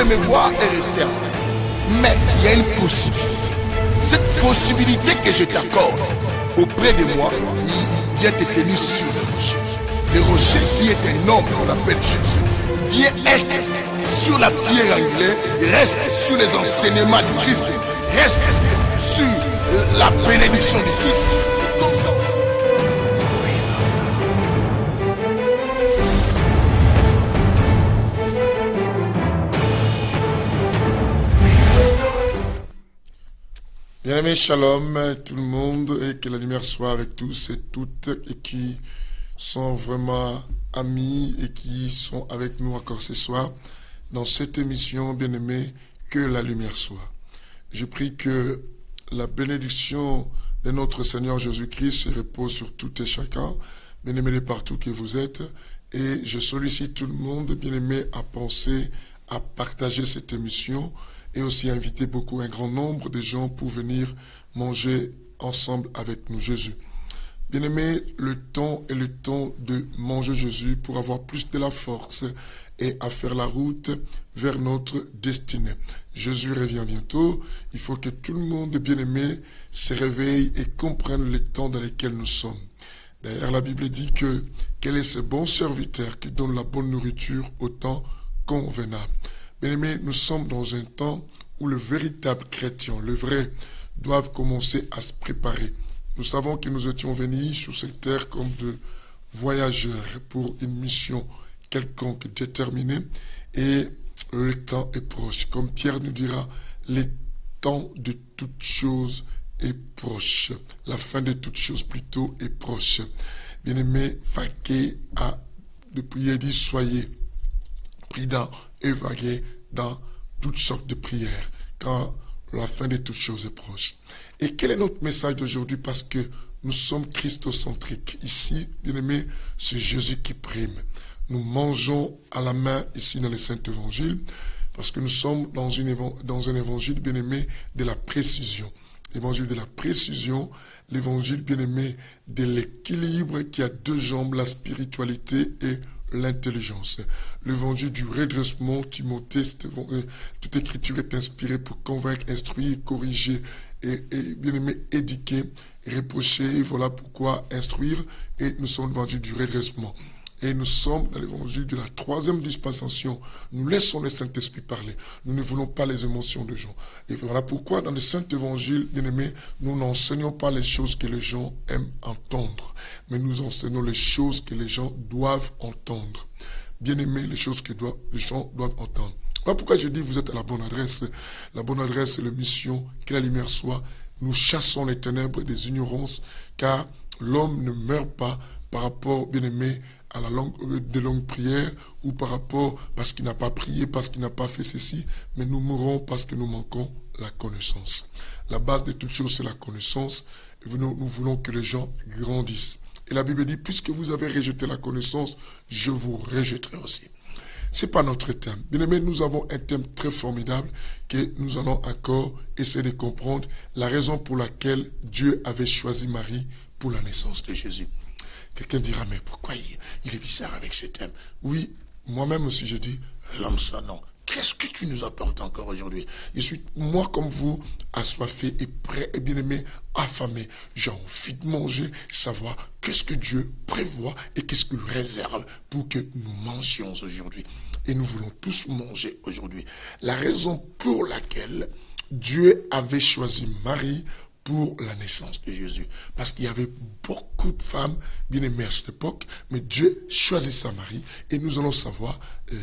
me voir et rester en paix. Mais il y a une possibilité. Cette possibilité que je t'accorde auprès de moi, il vient te tenir sur le rocher. Le rocher qui est un homme qu'on appelle Jésus, vient être sur la pierre angulaire, reste sur les enseignements du Christ, reste sur la bénédiction du Christ. Comme ça. Bien-aimés, shalom tout le monde, et que la lumière soit avec tous et toutes, et qui sont vraiment amis et qui sont avec nous encore ce soir dans cette émission, bien-aimés, que la lumière soit. Je prie que la bénédiction de notre Seigneur Jésus-Christ se repose sur tout et chacun, bien-aimés de partout que vous êtes, et je sollicite tout le monde, bien-aimés, à penser, à partager cette émission, et aussi inviter un grand nombre de gens pour venir manger ensemble avec nous Jésus. Bien-aimés, le temps est le temps de manger Jésus pour avoir plus de la force et à faire la route vers notre destinée. Jésus revient bientôt. Il faut que tout le monde, bien-aimé, se réveille et comprenne le temps dans lequel nous sommes. D'ailleurs, la Bible dit que quel est ce bon serviteur qui donne la bonne nourriture au temps convenable. Bien-aimés, nous sommes dans un temps où le véritable chrétien, le vrai, doivent commencer à se préparer. Nous savons que nous étions venus sur cette terre comme de voyageurs pour une mission quelconque déterminée et le temps est proche. Comme Pierre nous dira, le temps de toutes choses est proche. La fin de toutes choses plutôt est proche. Bien-aimés, Faké a de prier dit soyez prudents et vaguer dans toutes sortes de prières, quand la fin de toutes choses est proche. Et quel est notre message d'aujourd'hui? Parce que nous sommes christocentriques. Ici, bien-aimés, c'est Jésus qui prime. Nous mangeons à la main ici dans le Saint-Évangile, parce que nous sommes dans un évangile, bien-aimé, de la précision. L'évangile de la précision, l'évangile, bien-aimé, de l'équilibre qui a deux jambes, la spiritualité et l'intelligence. L'évangile du redressement, Timothée, toute écriture est inspirée pour convaincre, instruire, corriger et bien aimé, éduquer, reprocher. Voilà pourquoi instruire. Et nous sommes l'évangile du redressement. Et nous sommes dans l'évangile de la troisième dispensation. Nous laissons le Saint-Esprit parler. Nous ne voulons pas les émotions des gens. Et voilà pourquoi dans le Saint-Évangile, bien aimé, nous n'enseignons pas les choses que les gens aiment entendre. Mais nous enseignons les choses que les gens doivent entendre. Bien aimé, les choses que les gens doivent entendre. Voilà pourquoi je dis vous êtes à la bonne adresse. La bonne adresse, c'est la mission, que la lumière soit. Nous chassons les ténèbres des ignorances, car l'homme ne meurt pas par rapport, bien aimé, à la longue prière, ou par rapport parce qu'il n'a pas prié, parce qu'il n'a pas fait ceci, mais nous mourrons parce que nous manquons la connaissance. La base de toute chose, c'est la connaissance. Nous voulons que les gens grandissent. Et la Bible dit, puisque vous avez rejeté la connaissance, je vous rejetterai aussi. C'est pas notre thème. Bien aimé, nous avons un thème très formidable que nous allons encore essayer de comprendre la raison pour laquelle Dieu avait choisi Marie pour la naissance de Jésus. Quelqu'un dira, mais pourquoi il est bizarre avec ce thème? Oui, moi-même aussi je dis, l'homme ça non. Qu'est-ce que tu nous apportes encore aujourd'hui? Je suis, moi comme vous, assoiffé et prêt et bien aimé, affamé. J'ai envie de manger, savoir qu'est-ce que Dieu prévoit et qu'est-ce qu'il réserve pour que nous mangions aujourd'hui. Et nous voulons tous manger aujourd'hui. La raison pour laquelle Dieu avait choisi Marie pour la naissance de Jésus. Parce qu'il y avait beaucoup de femmes bien aimées à cette époque, mais Dieu choisit sa Marie et nous allons savoir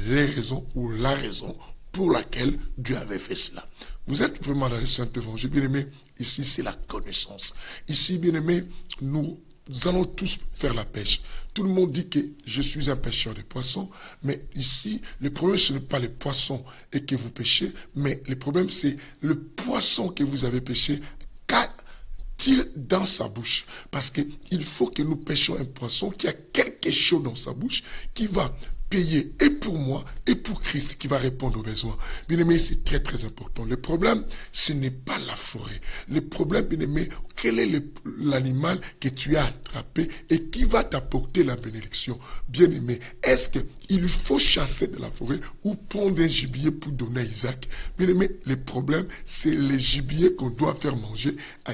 les raisons ou la raison pour laquelle Dieu avait fait cela. Vous êtes vraiment dans le Saint-Évangile, bien aimé. Ici, c'est la connaissance. Ici, bien aimé, nous allons tous faire la pêche. Tout le monde dit que je suis un pêcheur de poissons, mais ici, le problème, ce n'est pas les poissons et que vous pêchez, mais le problème, c'est le poisson que vous avez pêché. Qu'a-t-il dans sa bouche? Parce qu'il faut que nous pêchions un poisson qui a quelque chose dans sa bouche qui va payer et pour moi et pour Christ qui va répondre aux besoins. Bien aimé, c'est très très important. Le problème, ce n'est pas la forêt. Le problème, bien aimé, quel est l'animal que tu as attrapé et qui va t'apporter la bénédiction? Bien aimé, est-ce qu'il faut chasser de la forêt ou prendre un gibier pour donner à Isaac? Bien aimé, le problème, c'est le gibier qu'on doit faire manger à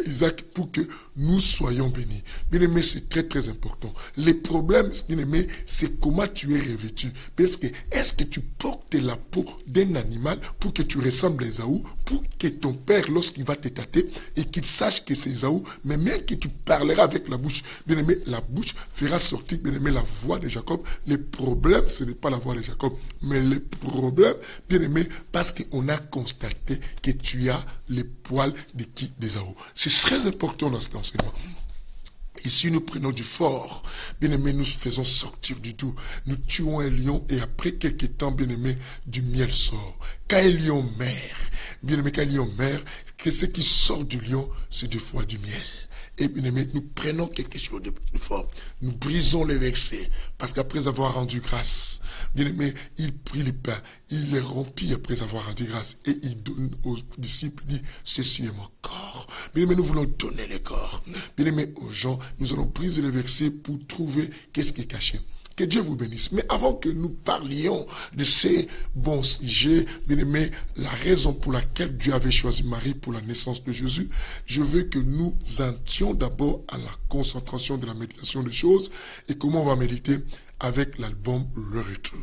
Isaac pour que nous soyons bénis. Bien aimé, c'est très très important. Les problèmes, bien aimé, c'est comment tu es revêtu. Parce que est-ce que tu portes la peau d'un animal pour que tu ressembles à Ésaü, pour que ton père, lorsqu'il va te tâter, et qu'il sache que c'est Ésaü, mais même que tu parleras avec la bouche. Bien aimé, la bouche fera sortir, bien aimé, la voix de Jacob. Le problème, ce n'est pas la voix de Jacob, mais le problème, bien aimé, parce qu'on a constaté que tu as les poils de qui? D'Ésaü. C'est très important dans cet enseignement. Ici, nous prenons du fort. Bien-aimé, nous faisons sortir du doux. Nous tuons un lion et après quelques temps, bien-aimé, du miel sort. Quand un lion meurt, bien-aimé, quand un lion meurt, ce qui sort du lion, c'est du foie du miel. Et bien aimé, nous prenons quelque chose de plus fort. Nous brisons les versets. Parce qu'après avoir rendu grâce, bien aimé, il prit les pains. Il les rompit après avoir rendu grâce. Et il donne aux disciples, il dit, ceci est mon corps. Bien aimé, nous voulons donner le corps. Bien aimé, aux gens, nous allons briser les versets pour trouver qu'est-ce qui est caché. Que Dieu vous bénisse. Mais avant que nous parlions de ces bons sujets, bien aimé, la raison pour laquelle Dieu avait choisi Marie pour la naissance de Jésus, je veux que nous entions d'abord à la concentration de la méditation des choses. Et comment on va méditer? Avec l'album Le Retour.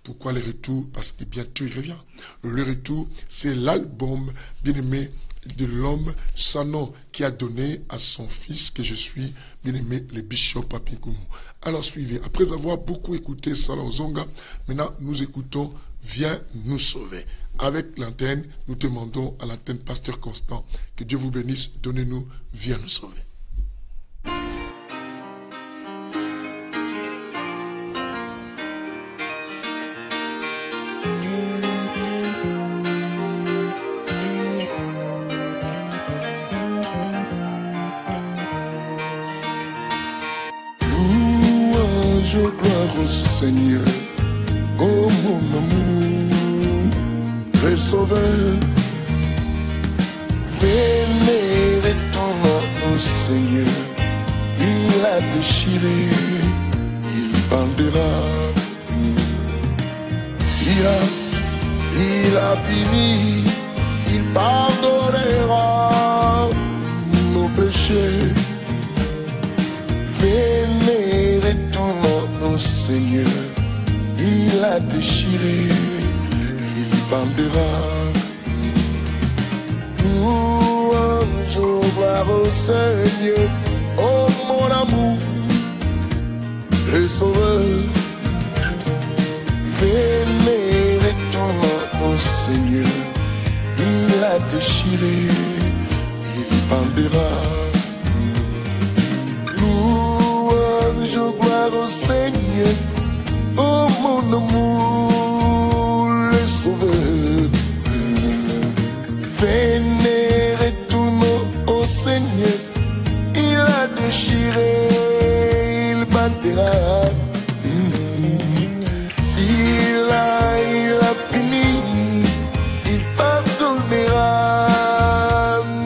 Pourquoi Le Retour? Parce que bientôt il revient. Le Retour, c'est l'album, bien aimé, de l'homme sans nom qui a donné à son fils que je suis, bien aimé, le bishop Papikoumou. Alors suivez, après avoir beaucoup écouté Salon Zonga, maintenant nous écoutons Viens nous sauver. Avec l'antenne, nous demandons à l'antenne Pasteur Constant que Dieu vous bénisse, donnez-nous Viens nous sauver. Seigneur, oh mon amour, le sauveur, vénérez ton nom, Seigneur, il a déchiré, il bandera, il a fini, il pardonnera nos péchés, vénérez ton nom, Seigneur, il a déchiré, il bandera. Louange au gloire au Seigneur, oh mon amour, le sauveur. Vénérez ton nom, Seigneur, il a déchiré, il bandera. Louange au gloire au Seigneur, oh mon amour, le sauveur. Vénérez ton nom au Seigneur, il a déchiré, il bandera. Il a fini, il pardonnera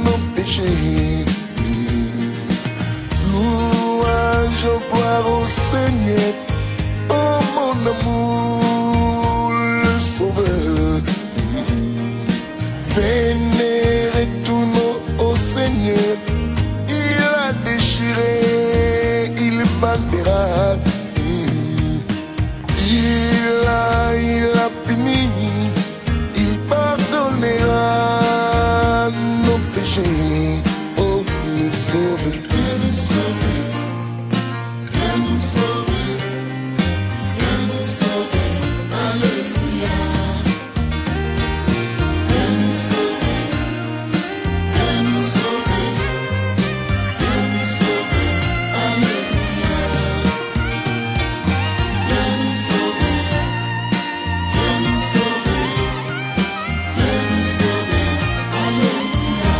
nos péchés. Louange au gloire au Seigneur, oh mon amour, le sauveur. Vénérez ton nom au Seigneur, il a déchiré, il bandera. Il a fini, il pardonnera nos péchés. Oh, nous sauver, viens nous sauver, viens nous sauver, viens nous sauver, alléluia. Viens nous sauver, viens nous sauver, viens nous sauver, alléluia. Viens nous sauver. Viens nous sauver, alléluia.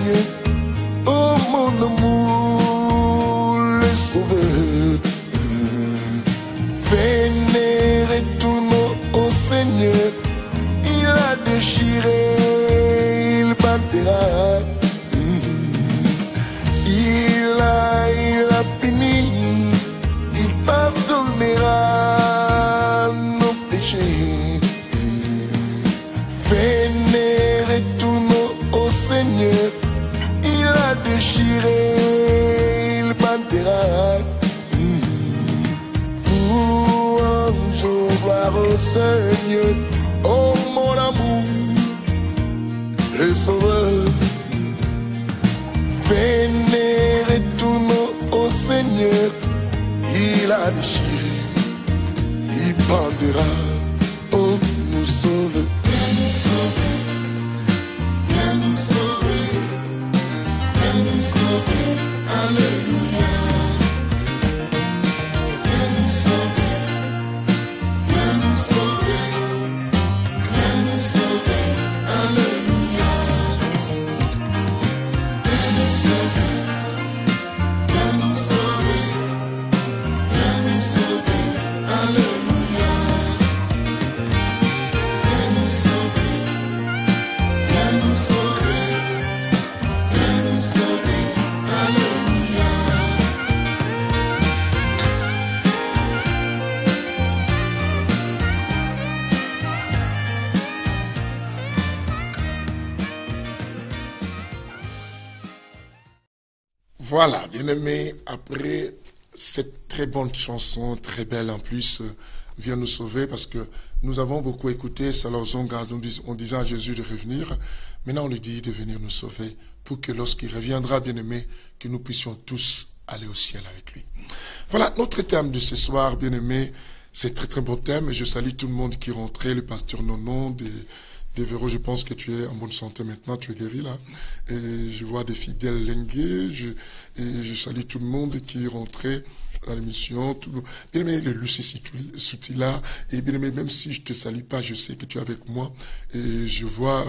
Seigneur, oh mon amour, le sauveur. Vénérez tout nom au Seigneur, il a déchiré, il bâtira. Il a fini, il pardonnera nos péchés. Vénérez tout nom au Seigneur, il a déchiré, il bâtira. Louange, gloire au Seigneur, oh mon amour, le sauveur. Vénérez tout nom au Seigneur, il a déchiré, il bandera, oh nous sauve. Viens nous sauver, viens nous sauver, viens nous sauver, alléluia. Viens nous sauver, viens nous sauver, viens nous sauver, alléluia. Viens nous sauver, viens nous sauver, viens nous sauver, alléluia. Viens nous sauver, viens nous sauver, viens nous sauver, alléluia. Voilà, bien-aimés, après cette très bonne chanson, très belle en plus, Viens nous sauver, parce que nous avons beaucoup écouté Salazonga en disant à Jésus de revenir. Maintenant, on lui dit de venir nous sauver pour que lorsqu'il reviendra, bien-aimés, que nous puissions tous aller au ciel avec lui. Voilà, notre thème de ce soir, bien-aimés, c'est très très bon thème. Et je salue tout le monde qui est rentré, le pasteur Nonon, des Véros, je pense que tu es en bonne santé maintenant, tu es guéri là. Et je vois des fidèles lingués, et je salue tout le monde qui est rentré à l'émission. Bien aimé, le Lucie Soutila, et bien aimé, même si je ne te salue pas, je sais que tu es avec moi. Et je vois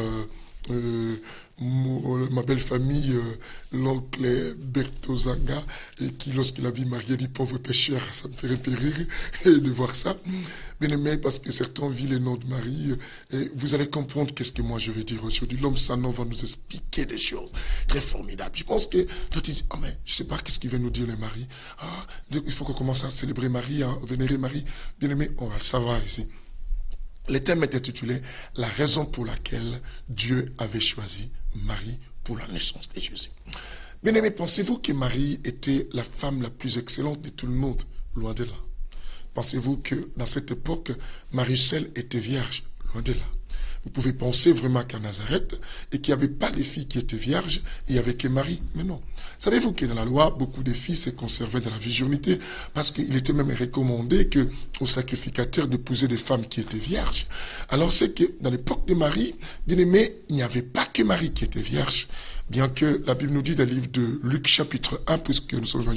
ma belle famille, l'oncle Bertozanga, et qui, lorsqu'il a vu Marie, dit pauvre pécheur, ça me fait rire de voir ça. Bien aimé, parce que certains vivent le nom de Marie, et vous allez comprendre qu'est-ce que moi je veux dire aujourd'hui. L'homme sans nom va nous expliquer des choses très formidables. Je pense que toi tu dis, oh mais je sais pas qu'est-ce qu'il veut nous dire le Marie. Ah, il faut qu'on commence à célébrer Marie, à vénérer Marie. Bien aimé, on va le savoir ici. Le thème est intitulé « La raison pour laquelle Dieu avait choisi Marie pour la naissance de Jésus ». Bien-aimés, pensez-vous que Marie était la femme la plus excellente de tout le monde? Loin de là. Pensez-vous que dans cette époque, Marie seule était vierge? Loin de là. Vous pouvez penser vraiment qu'à Nazareth, et qu'il n'y avait pas de filles qui étaient vierges, et il n'y avait que Marie. Mais non. Savez-vous que dans la loi, beaucoup de filles se conservaient dans la virginité, parce qu'il était même recommandé aux sacrificateurs d'épouser des femmes qui étaient vierges. Alors c'est que dans l'époque de Marie, bien aimé, il n'y avait pas que Marie qui était vierge. Bien que la Bible nous dit dans le livre de Luc chapitre 1, puisque nous sommes dans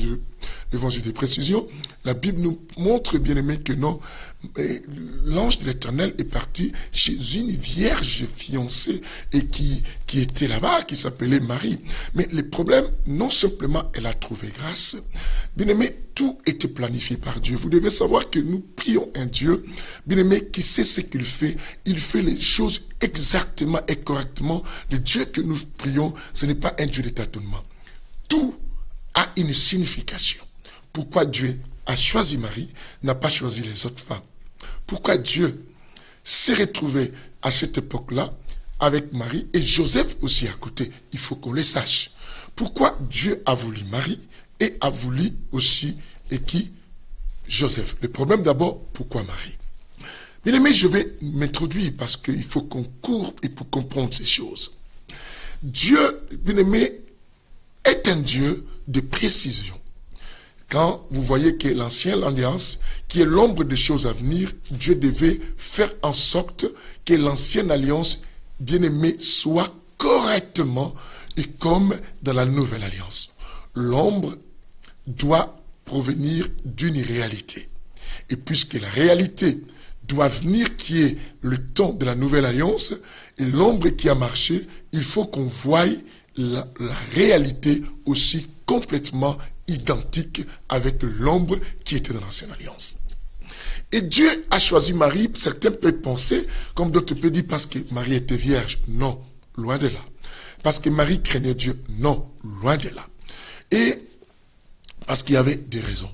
l'évangile des précisions, la Bible nous montre, bien aimé, que non, l'ange de l'Éternel est parti chez une vierge fiancée et qui était là-bas, qui s'appelait Marie. Mais le problème, non simplement elle a trouvé grâce, bien aimé, tout était planifié par Dieu. Vous devez savoir que nous prions un Dieu, bien aimé, qui sait ce qu'il fait. Il fait les choses exactement et correctement. Le Dieu que nous prions, ce n'est pas un Dieu de tâtonnement. Tout a une signification. Pourquoi Dieu a choisi Marie, n'a pas choisi les autres femmes? Pourquoi Dieu s'est retrouvé à cette époque-là avec Marie et Joseph aussi à côté? Il faut qu'on le sache. Pourquoi Dieu a voulu Marie et a voulu aussi et qui? Joseph. Le problème d'abord, pourquoi Marie? Bien aimé, je vais m'introduire parce qu'il faut qu'on court et pour comprendre ces choses. Dieu, bien aimé, est un Dieu de précision. Quand vous voyez que l'ancienne alliance, qui est l'ombre des choses à venir, Dieu devait faire en sorte que l'ancienne alliance, bien aimée, soit correctement et comme dans la nouvelle alliance. L'ombre doit provenir d'une réalité. Et puisque la réalité doit venir, qui est le temps de la nouvelle alliance, et l'ombre qui a marché, il faut qu'on voie la réalité aussi complètement identique avec l'ombre qui était dans l'ancienne alliance. Et Dieu a choisi Marie. Certains peuvent penser, comme d'autres peuvent dire, parce que Marie était vierge. Non, loin de là. Parce que Marie craignait Dieu. Non, loin de là. Et parce qu'il y avait des raisons.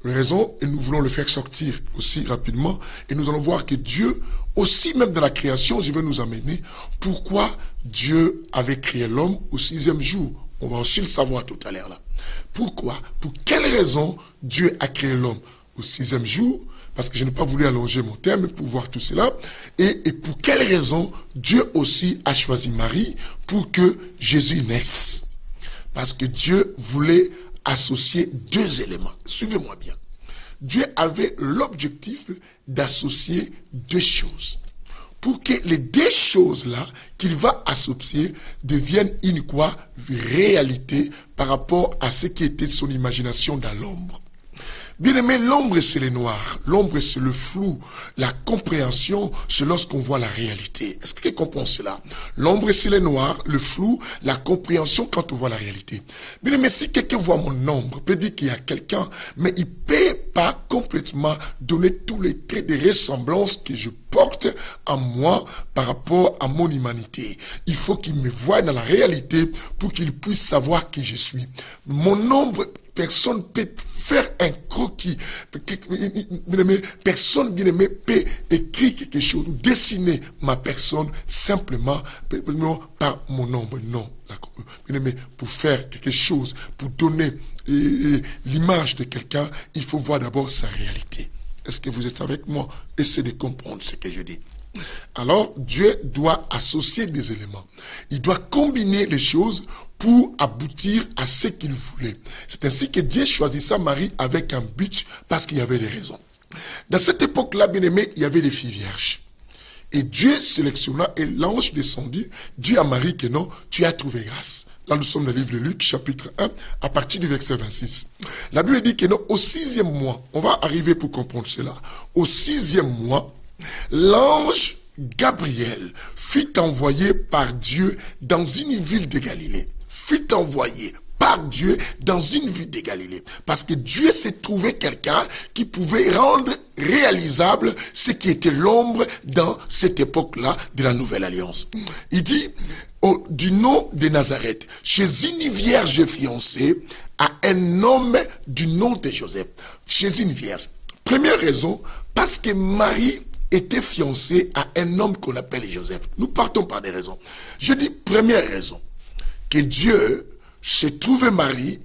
Les raisons, et nous voulons le faire sortir aussi rapidement. Et nous allons voir que Dieu, aussi même dans la création, je vais nous amener pourquoi Dieu avait créé l'homme au 6e jour. On va aussi le savoir tout à l'heure là. Pourquoi? Pour quelle raison Dieu a créé l'homme au 6e jour? Parce que je n'ai pas voulu allonger mon terme pour voir tout cela. Et pour quelle raison Dieu aussi a choisi Marie pour que Jésus naisse? Parce que Dieu voulait associer deux éléments. Suivez-moi bien. Dieu avait l'objectif d'associer deux choses. Pour que les deux choses-là qu'il va associer deviennent une quoi? Réalité par rapport à ce qui était son imagination dans l'ombre. Bien aimé, l'ombre c'est le noir, l'ombre c'est le flou, la compréhension c'est lorsqu'on voit la réalité. Est-ce que quelqu'un comprend cela? L'ombre c'est le noir, le flou, la compréhension quand on voit la réalité. Bien aimé, si quelqu'un voit mon ombre, peut dire qu'il y a quelqu'un, mais il ne peut pas complètement donner tous les traits de ressemblance que je porte en moi par rapport à mon humanité. Il faut qu'il me voie dans la réalité pour qu'il puisse savoir qui je suis. Mon ombre, personne ne peut faire un croquis. Personne, bien aimé, peut écrire quelque chose ou dessiner ma personne simplement par mon ombre. Non. Bien aimé, pour faire quelque chose, pour donner l'image de quelqu'un, il faut voir d'abord sa réalité. Est-ce que vous êtes avec moi? Essayez de comprendre ce que je dis. Alors, Dieu doit associer des éléments. Il doit combiner les choses pour aboutir à ce qu'il voulait. C'est ainsi que Dieu choisissa Marie avec un but, parce qu'il y avait des raisons. Dans cette époque-là, bien aimé, il y avait des filles vierges. Et Dieu sélectionna, et l'ange descendu, dit à Marie que non, tu as trouvé grâce. Là, nous sommes dans le livre de Luc, chapitre 1, à partir du verset 26. La Bible dit que non, au 6e mois, on va arriver pour comprendre cela. Au 6e mois, l'ange Gabriel fut envoyé par Dieu dans une ville de Galilée. Fut envoyé par Dieu dans une ville de Galilée. Parce que Dieu s'est trouvé quelqu'un qui pouvait rendre réalisable ce qui était l'ombre dans cette époque-là de la Nouvelle Alliance. Il dit, du nom de Nazareth, chez une vierge fiancée, à un homme du nom de Joseph. Chez une vierge. Première raison, parce que Marie était fiancée à un homme qu'on appelle Joseph. Nous partons par des raisons. Je dis première raison, que Dieu s'est trouvé Marie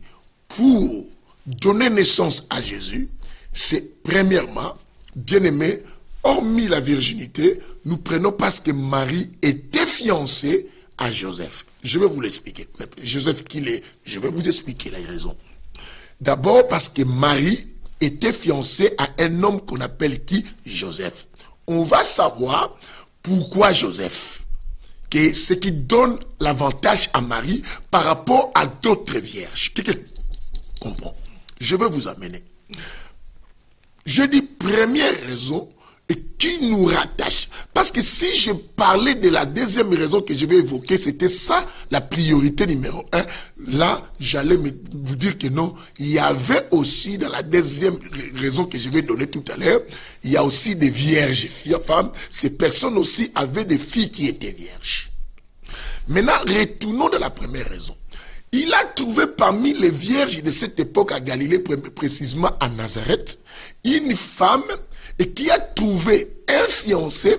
pour donner naissance à Jésus. C'est premièrement, bien aimé, hormis la virginité, nous prenons parce que Marie était fiancée à Joseph. Je vais vous l'expliquer. Joseph qui l'est, je vais vous expliquer les raisons. D'abord parce que Marie était fiancée à un homme qu'on appelle qui? Joseph. On va savoir pourquoi Joseph. Que ce qui donne l'avantage à Marie par rapport à d'autres vierges. Quelqu'un comprend? Je vais vous amener. Je dis première raison et qui nous rattache. Parce que si je parlais de la deuxième raison que je vais évoquer, c'était ça la priorité numéro 1. Là, j'allais vous dire que non, il y avait aussi dans la deuxième raison que je vais donner tout à l'heure, il y a aussi des vierges femmes. Ces personnes aussi avaient des filles qui étaient vierges. Maintenant, retournons dans la première raison. Il a trouvé parmi les vierges de cette époque à Galilée, précisément à Nazareth, une femme et qui a trouvé un fiancé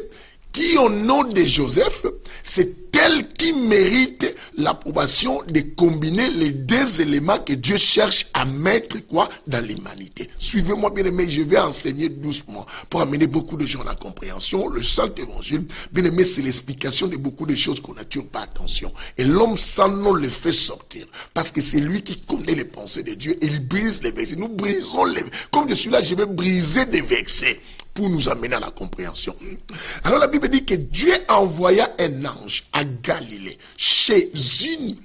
qui, au nom de Joseph, c'est elle qui mérite l'approbation de combiner les deux éléments que Dieu cherche à mettre quoi dans l'humanité. Suivez-moi bien aimé, je vais enseigner doucement pour amener beaucoup de gens à la compréhension. Le Saint Évangile, bien aimé, c'est l'explication de beaucoup de choses qu'on n'attire pas attention. Et l'homme sans nom le fait sortir parce que c'est lui qui connaît les pensées de Dieu et il brise les versets. Nous brisons les versets. Comme je suis là, je vais briser des versets pour nous amener à la compréhension. Alors la Bible dit que Dieu envoya un ange à Galilée, chez une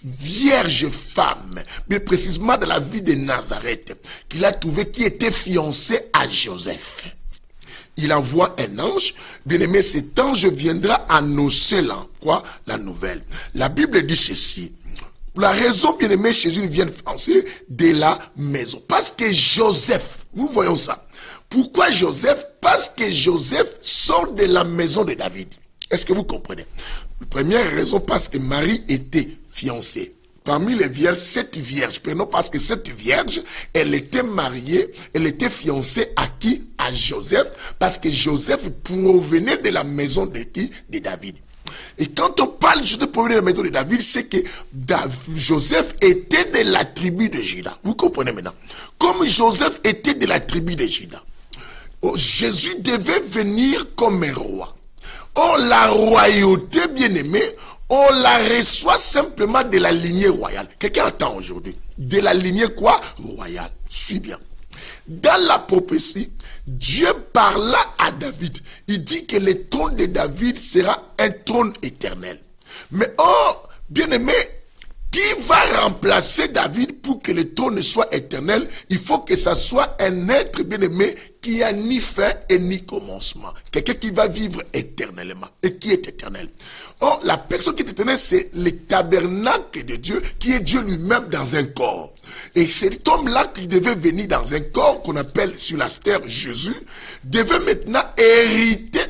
vierge femme, mais précisément dans la ville de Nazareth, qu'il a trouvé qui était fiancée à Joseph. il envoie un ange. Bien-aimé, cet ange viendra annoncer la nouvelle. La Bible dit ceci. La raison, bien-aimé, Jésus vient fiancé de la maison. Parce que Joseph, nous voyons ça. Pourquoi Joseph? Parce que Joseph sort de la maison de David. Est-ce que vous comprenez? Première raison, parce que Marie était fiancée. Parmi les vierges, 7 vierges. Prenons parce que cette vierge, elle était mariée, elle était fiancée à qui? À Joseph. Parce que Joseph provenait de la maison de qui? De David. Et quand on parle de provenir de la maison de David, c'est que Joseph était de la tribu de Juda. Vous comprenez maintenant? Comme Joseph était de la tribu de Juda, Jésus devait venir comme un roi. Or, la royauté, bien-aimée, on la reçoit simplement de la lignée royale. Quelqu'un entend aujourd'hui? De la lignée quoi? Royale. Suis bien. Dans la prophétie, Dieu parla à David. Il dit que le trône de David sera un trône éternel. Mais oh, bien-aimé, qui va remplacer David pour que le trône soit éternel? Il faut que ça soit un être, bien-aimé, qui a ni fin et ni commencement. Quelqu'un qui va vivre éternellement et qui est éternel. Or, la personne qui est éternelle, c'est le tabernacle de Dieu, qui est Dieu lui-même dans un corps. Et cet homme-là qui devait venir dans un corps qu'on appelle sur la terre Jésus, devait maintenant hériter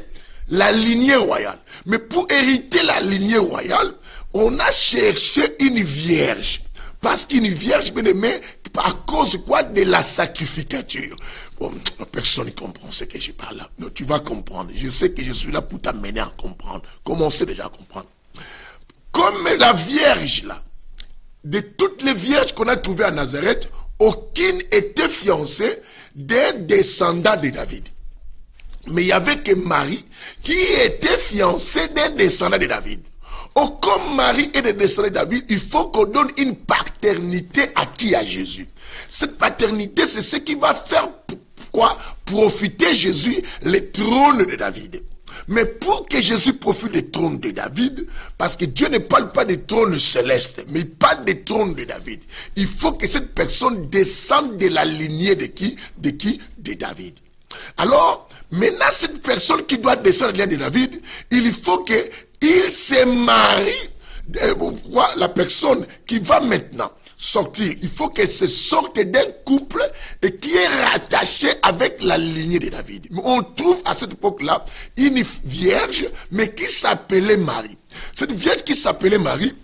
la lignée royale. Mais pour hériter la lignée royale, on a cherché une vierge. Parce qu'une vierge, bien aimée, à cause quoi? De la sacrificature. Bon, personne ne comprend ce que je parle là. Non, tu vas comprendre. Je sais que je suis là pour t'amener à comprendre. Commencez déjà à comprendre. Comme la vierge là, de toutes les vierges qu'on a trouvées à Nazareth, aucune était fiancée d'un descendant de David. Mais il n'y avait que Marie qui était fiancée d'un descendant de David. Oh, comme Marie est le descendant de David, il faut qu'on donne une paternité à qui? À Jésus. Cette paternité, c'est ce qui va faire quoi? Profiter Jésus le trône de David. Mais pour que Jésus profite du trône de David, parce que Dieu ne parle pas des trônes célestes, mais il parle des trônes de David. Il faut que cette personne descende de la lignée de qui? De qui? De David. Alors, maintenant, cette personne qui doit descendre de la lignée de David, il faut que il se marie. La personne qui va maintenant sortir, il faut qu'elle se sorte d'un couple et qui est rattaché avec la lignée de David. On trouve à cette époque-là une vierge, mais qui s'appelait Marie. Cette vierge qui s'appelait Marie,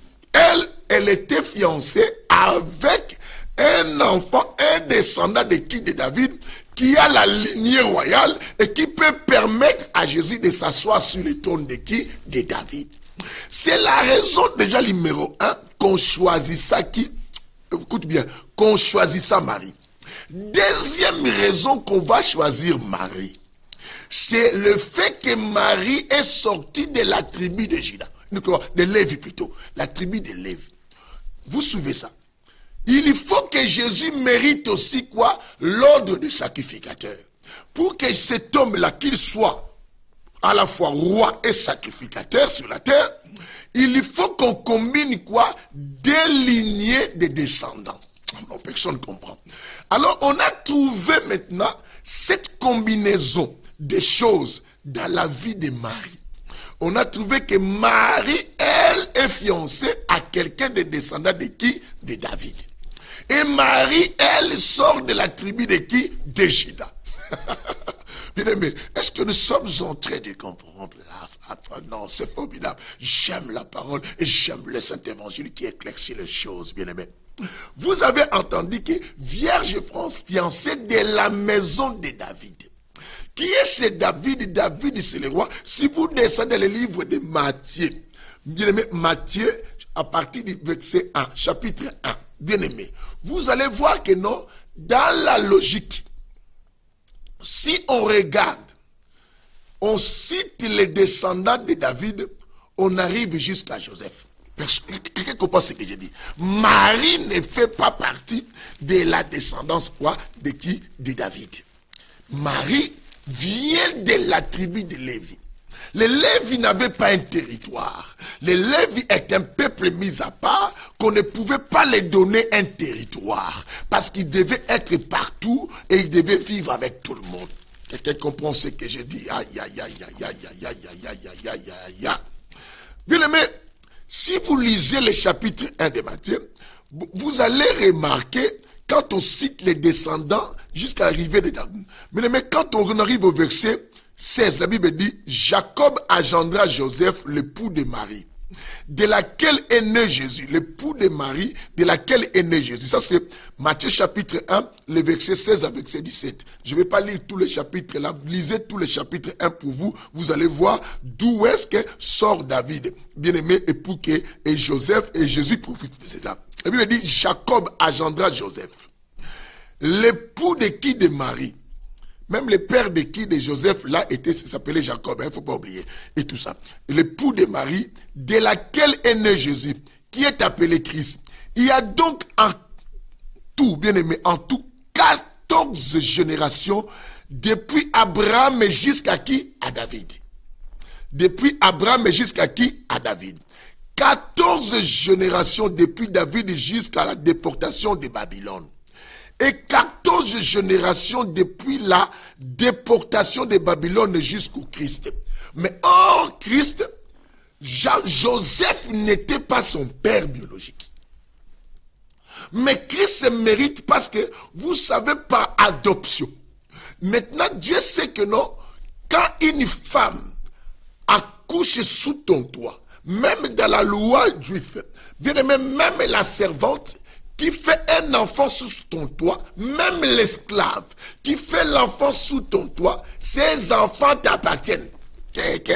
elle était fiancée avec un enfant, un descendant de qui? De David, qui a la lignée royale et qui peut permettre à Jésus de s'asseoir sur le trône de qui? De David. C'est la raison déjà numéro 1 qu'on choisissa qui? Écoute bien, qu'on choisissa Marie. Deuxième raison qu'on va choisir Marie, c'est le fait que Marie est sortie de la tribu de Juda, de Lévi plutôt, la tribu de Lévi. Vous suivez ça? Il faut que Jésus mérite aussi quoi? L'ordre des sacrificateurs. Pour que cet homme-là, qu'il soit à la fois roi et sacrificateur sur la terre, il faut qu'on combine quoi? Des lignées de descendants. Non, personne ne comprend. Alors, on a trouvé maintenant cette combinaison de choses dans la vie de Marie. On a trouvé que Marie, elle, est fiancée à quelqu'un de descendant de qui? De David. Et Marie, elle, sort de la tribu de qui? De Juda. Bien aimé, est-ce que nous sommes en train de comprendre là? Non, c'est formidable. J'aime la parole et j'aime le Saint-Évangile qui éclaircit les choses, bien aimé. Vous avez entendu que Vierge fiancée de la maison de David. Qui est ce David? David, c'est le roi. Si vous descendez le livre de Matthieu, bien aimé, Matthieu, à partir du verset 1, chapitre 1, bien aimé, vous allez voir que non, dans la logique, si on regarde, on cite les descendants de David, on arrive jusqu'à Joseph. Quelqu'un comprend ce que j'ai dit? Marie ne fait pas partie de la descendance quoi? De qui? De David. Marie vient de la tribu de Lévi. Les Lévis n'avaient pas un territoire. Les Lévis est un peuple mis à part qu'on ne pouvait pas les donner un territoire parce qu'ils devaient être partout et ils devaient vivre avec tout le monde. Quelqu'un comprend ce que je dis? Aïe, aïe, aïe, aïe, aïe, aïe, aïe, aïe, aïe, aïe, aïe, aïe. Bien aimé, si vous lisez le chapitre 1 de Matthieu, vous allez remarquer, quand on cite les descendants jusqu'à l'arrivée de David. Bien aimé, quand on arrive au verset 16, la Bible dit, Jacob engendra Joseph, l'époux de Marie, de laquelle est né Jésus, l'époux de Marie, de laquelle est né Jésus. Ça, c'est Matthieu chapitre 1, le verset 16 à verset 17. Je ne vais pas lire tous les chapitres là. Lisez tous les chapitres 1 pour vous. Vous allez voir d'où est-ce que sort David, bien-aimé époux que et Joseph, et Jésus profite de cela. La Bible dit, Jacob engendra Joseph, l'époux de qui? De Marie. Même le père de qui? De Joseph, là, s'appelait Jacob, il ne faut pas oublier. Et tout ça. L'époux de Marie, de laquelle est né Jésus, qui est appelé Christ. Il y a donc en tout, bien aimé, en tout, 14 générations, depuis Abraham jusqu'à qui? À David. Depuis Abraham jusqu'à qui? À David. 14 générations depuis David jusqu'à la déportation de Babylone. Et 14 générations depuis la déportation de Babylone jusqu'au Christ. Mais hors Christ, Joseph n'était pas son père biologique. Mais Christ se mérite parce que, vous savez, par adoption. Maintenant, Dieu sait que non, quand une femme accouche sous ton toit, même dans la loi juive, bien aimé, même la servante qui fait un enfant sous ton toit, même l'esclave qui fait l'enfant sous ton toit, ces enfants t'appartiennent.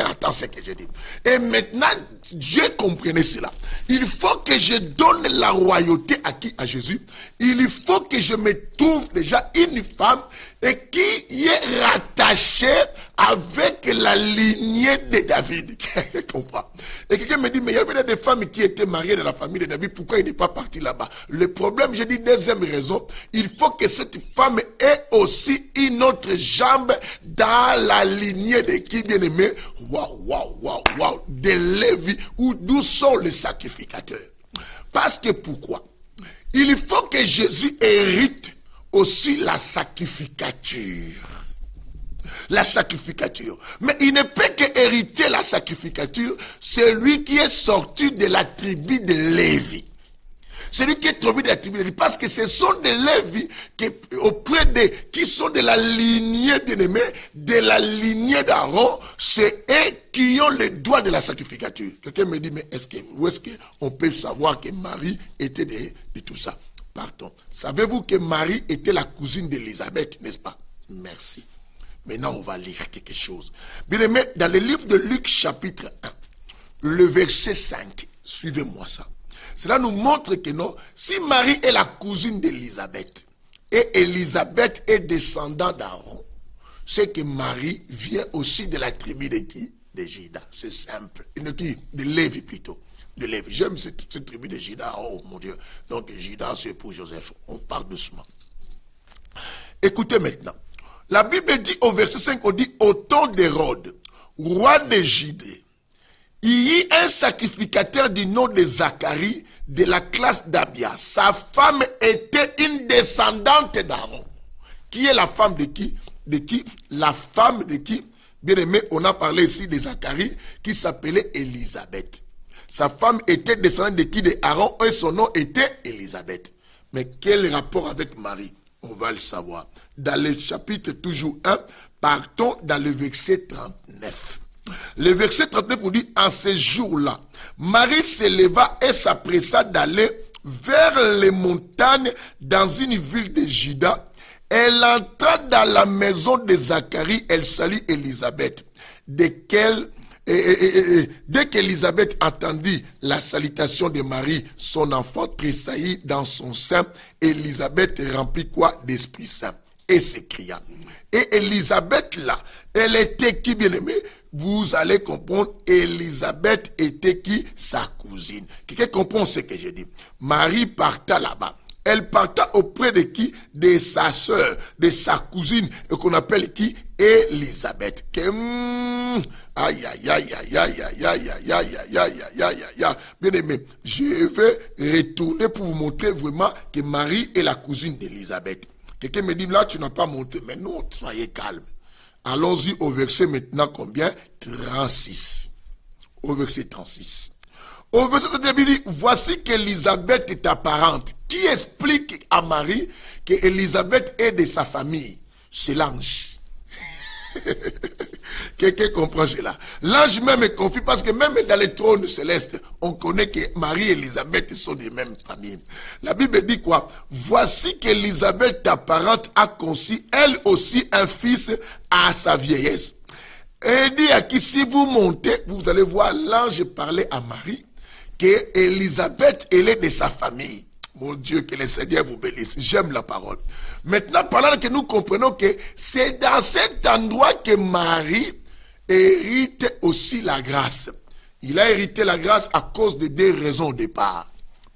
Attends ce que je dis. Et maintenant, Dieu comprenait cela. Il faut que je donne la royauté à qui? À Jésus. Il faut que je me trouve déjà une femme et qui est rattachée avec la lignée de David. Comprends? Et quelqu'un me dit, mais il y avait des femmes qui étaient mariées dans la famille de David, pourquoi il n'est pas parti là-bas? Le problème, je dis deuxième raison, il faut que cette femme ait aussi une autre jambe dans la lignée de qui, bien aimé? Waouh, de Lévi, d'où sont les sacrificateurs. Parce que pourquoi? Il faut que Jésus hérite aussi la sacrificature. La sacrificature. Mais il ne peut que hériter la sacrificature, celui qui est sorti de la tribu de Lévi. Celui qui est tombé de la tribu de Lévi. Parce que ce sont des Lévi qui sont de la lignée bien-aimée, de la lignée d'Aaron. C'est eux qui ont le droit de la sacrificature. Quelqu'un me dit, mais où est-ce qu'on peut savoir que Marie était de tout ça? Pardon. Savez-vous que Marie était la cousine d'Élisabeth, n'est-ce pas? Merci. Maintenant, on va lire quelque chose. Bien aimé, dans le livre de Luc chapitre 1, le verset 5, suivez-moi ça. Cela nous montre que non, si Marie est la cousine d'Élisabeth, et Élisabeth est descendant d'Aaron, c'est que Marie vient aussi de la tribu de qui? De Juda. C'est simple. De Lévi plutôt. De Lévi. J'aime cette tribu de Juda. Oh mon Dieu. Donc Juda, c'est pour Joseph. On parle doucement. Écoutez maintenant. La Bible dit au verset 5, on dit, au temps d'Hérode, roi de Judée, il y eut un sacrificateur du nom de Zacharie, de la classe d'Abia. Sa femme était une descendante d'Aaron. Qui est la femme de qui? De qui? La femme de qui? Bien aimé, on a parlé ici de Zacharie, qui s'appelait Élisabeth. Sa femme était descendante de qui? De Aaron, et son nom était Élisabeth. Mais quel rapport avec Marie? On va le savoir. Dans le chapitre toujours 1, partons dans le verset 39. Le verset 39 nous dit, en ce jour-là, Marie se leva et s'appressa d'aller vers les montagnes dans une ville de Juda. Elle entra dans la maison de Zacharie, elle salue Élisabeth, dès qu'Élisabeth entendit la salutation de Marie, son enfant tressaillit dans son sein. Élisabeth remplit quoi? D'Esprit Saint. Et s'écria. Et Élisabeth là, elle était qui, bien aimé? Vous allez comprendre, Élisabeth était qui? Sa cousine. Quelqu'un comprend ce que je dis? Marie parta là-bas. Elle parta auprès de qui? De sa sœur, de sa cousine, qu'on appelle qui? Élisabeth. Aïe, aïe, aïe, aïe, aïe, aïe, aïe, aïe, aïe, aïe, aïe, aïe, aïe, aïe. Bien aimé, je vais retourner pour vous montrer vraiment que Marie est la cousine d'Élisabeth. Quelqu'un me dit, là, tu n'as pas montré. Mais non, soyez calme. Allons-y au verset maintenant combien? 36. Au verset 36. Au verset 36, il dit, voici qu'Élisabeth est ta parente. Qui explique à Marie qu'Élisabeth est de sa famille? C'est l'ange. Quelqu'un comprend cela? L'ange même est confus parce que même dans les trônes célestes, on connaît que Marie et Élisabeth sont des mêmes familles. La Bible dit quoi? Voici qu'Élisabeth, ta parente, a conçu elle aussi un fils à sa vieillesse. Et il dit à qui, si vous montez, vous allez voir l'ange parler à Marie, que Élisabeth, elle est de sa famille. Mon Dieu, que le Seigneur vous bénisse. J'aime la parole. Maintenant, pendant que nous comprenons que c'est dans cet endroit que Marie hérite aussi la grâce. Il a hérité la grâce à cause de deux raisons au départ.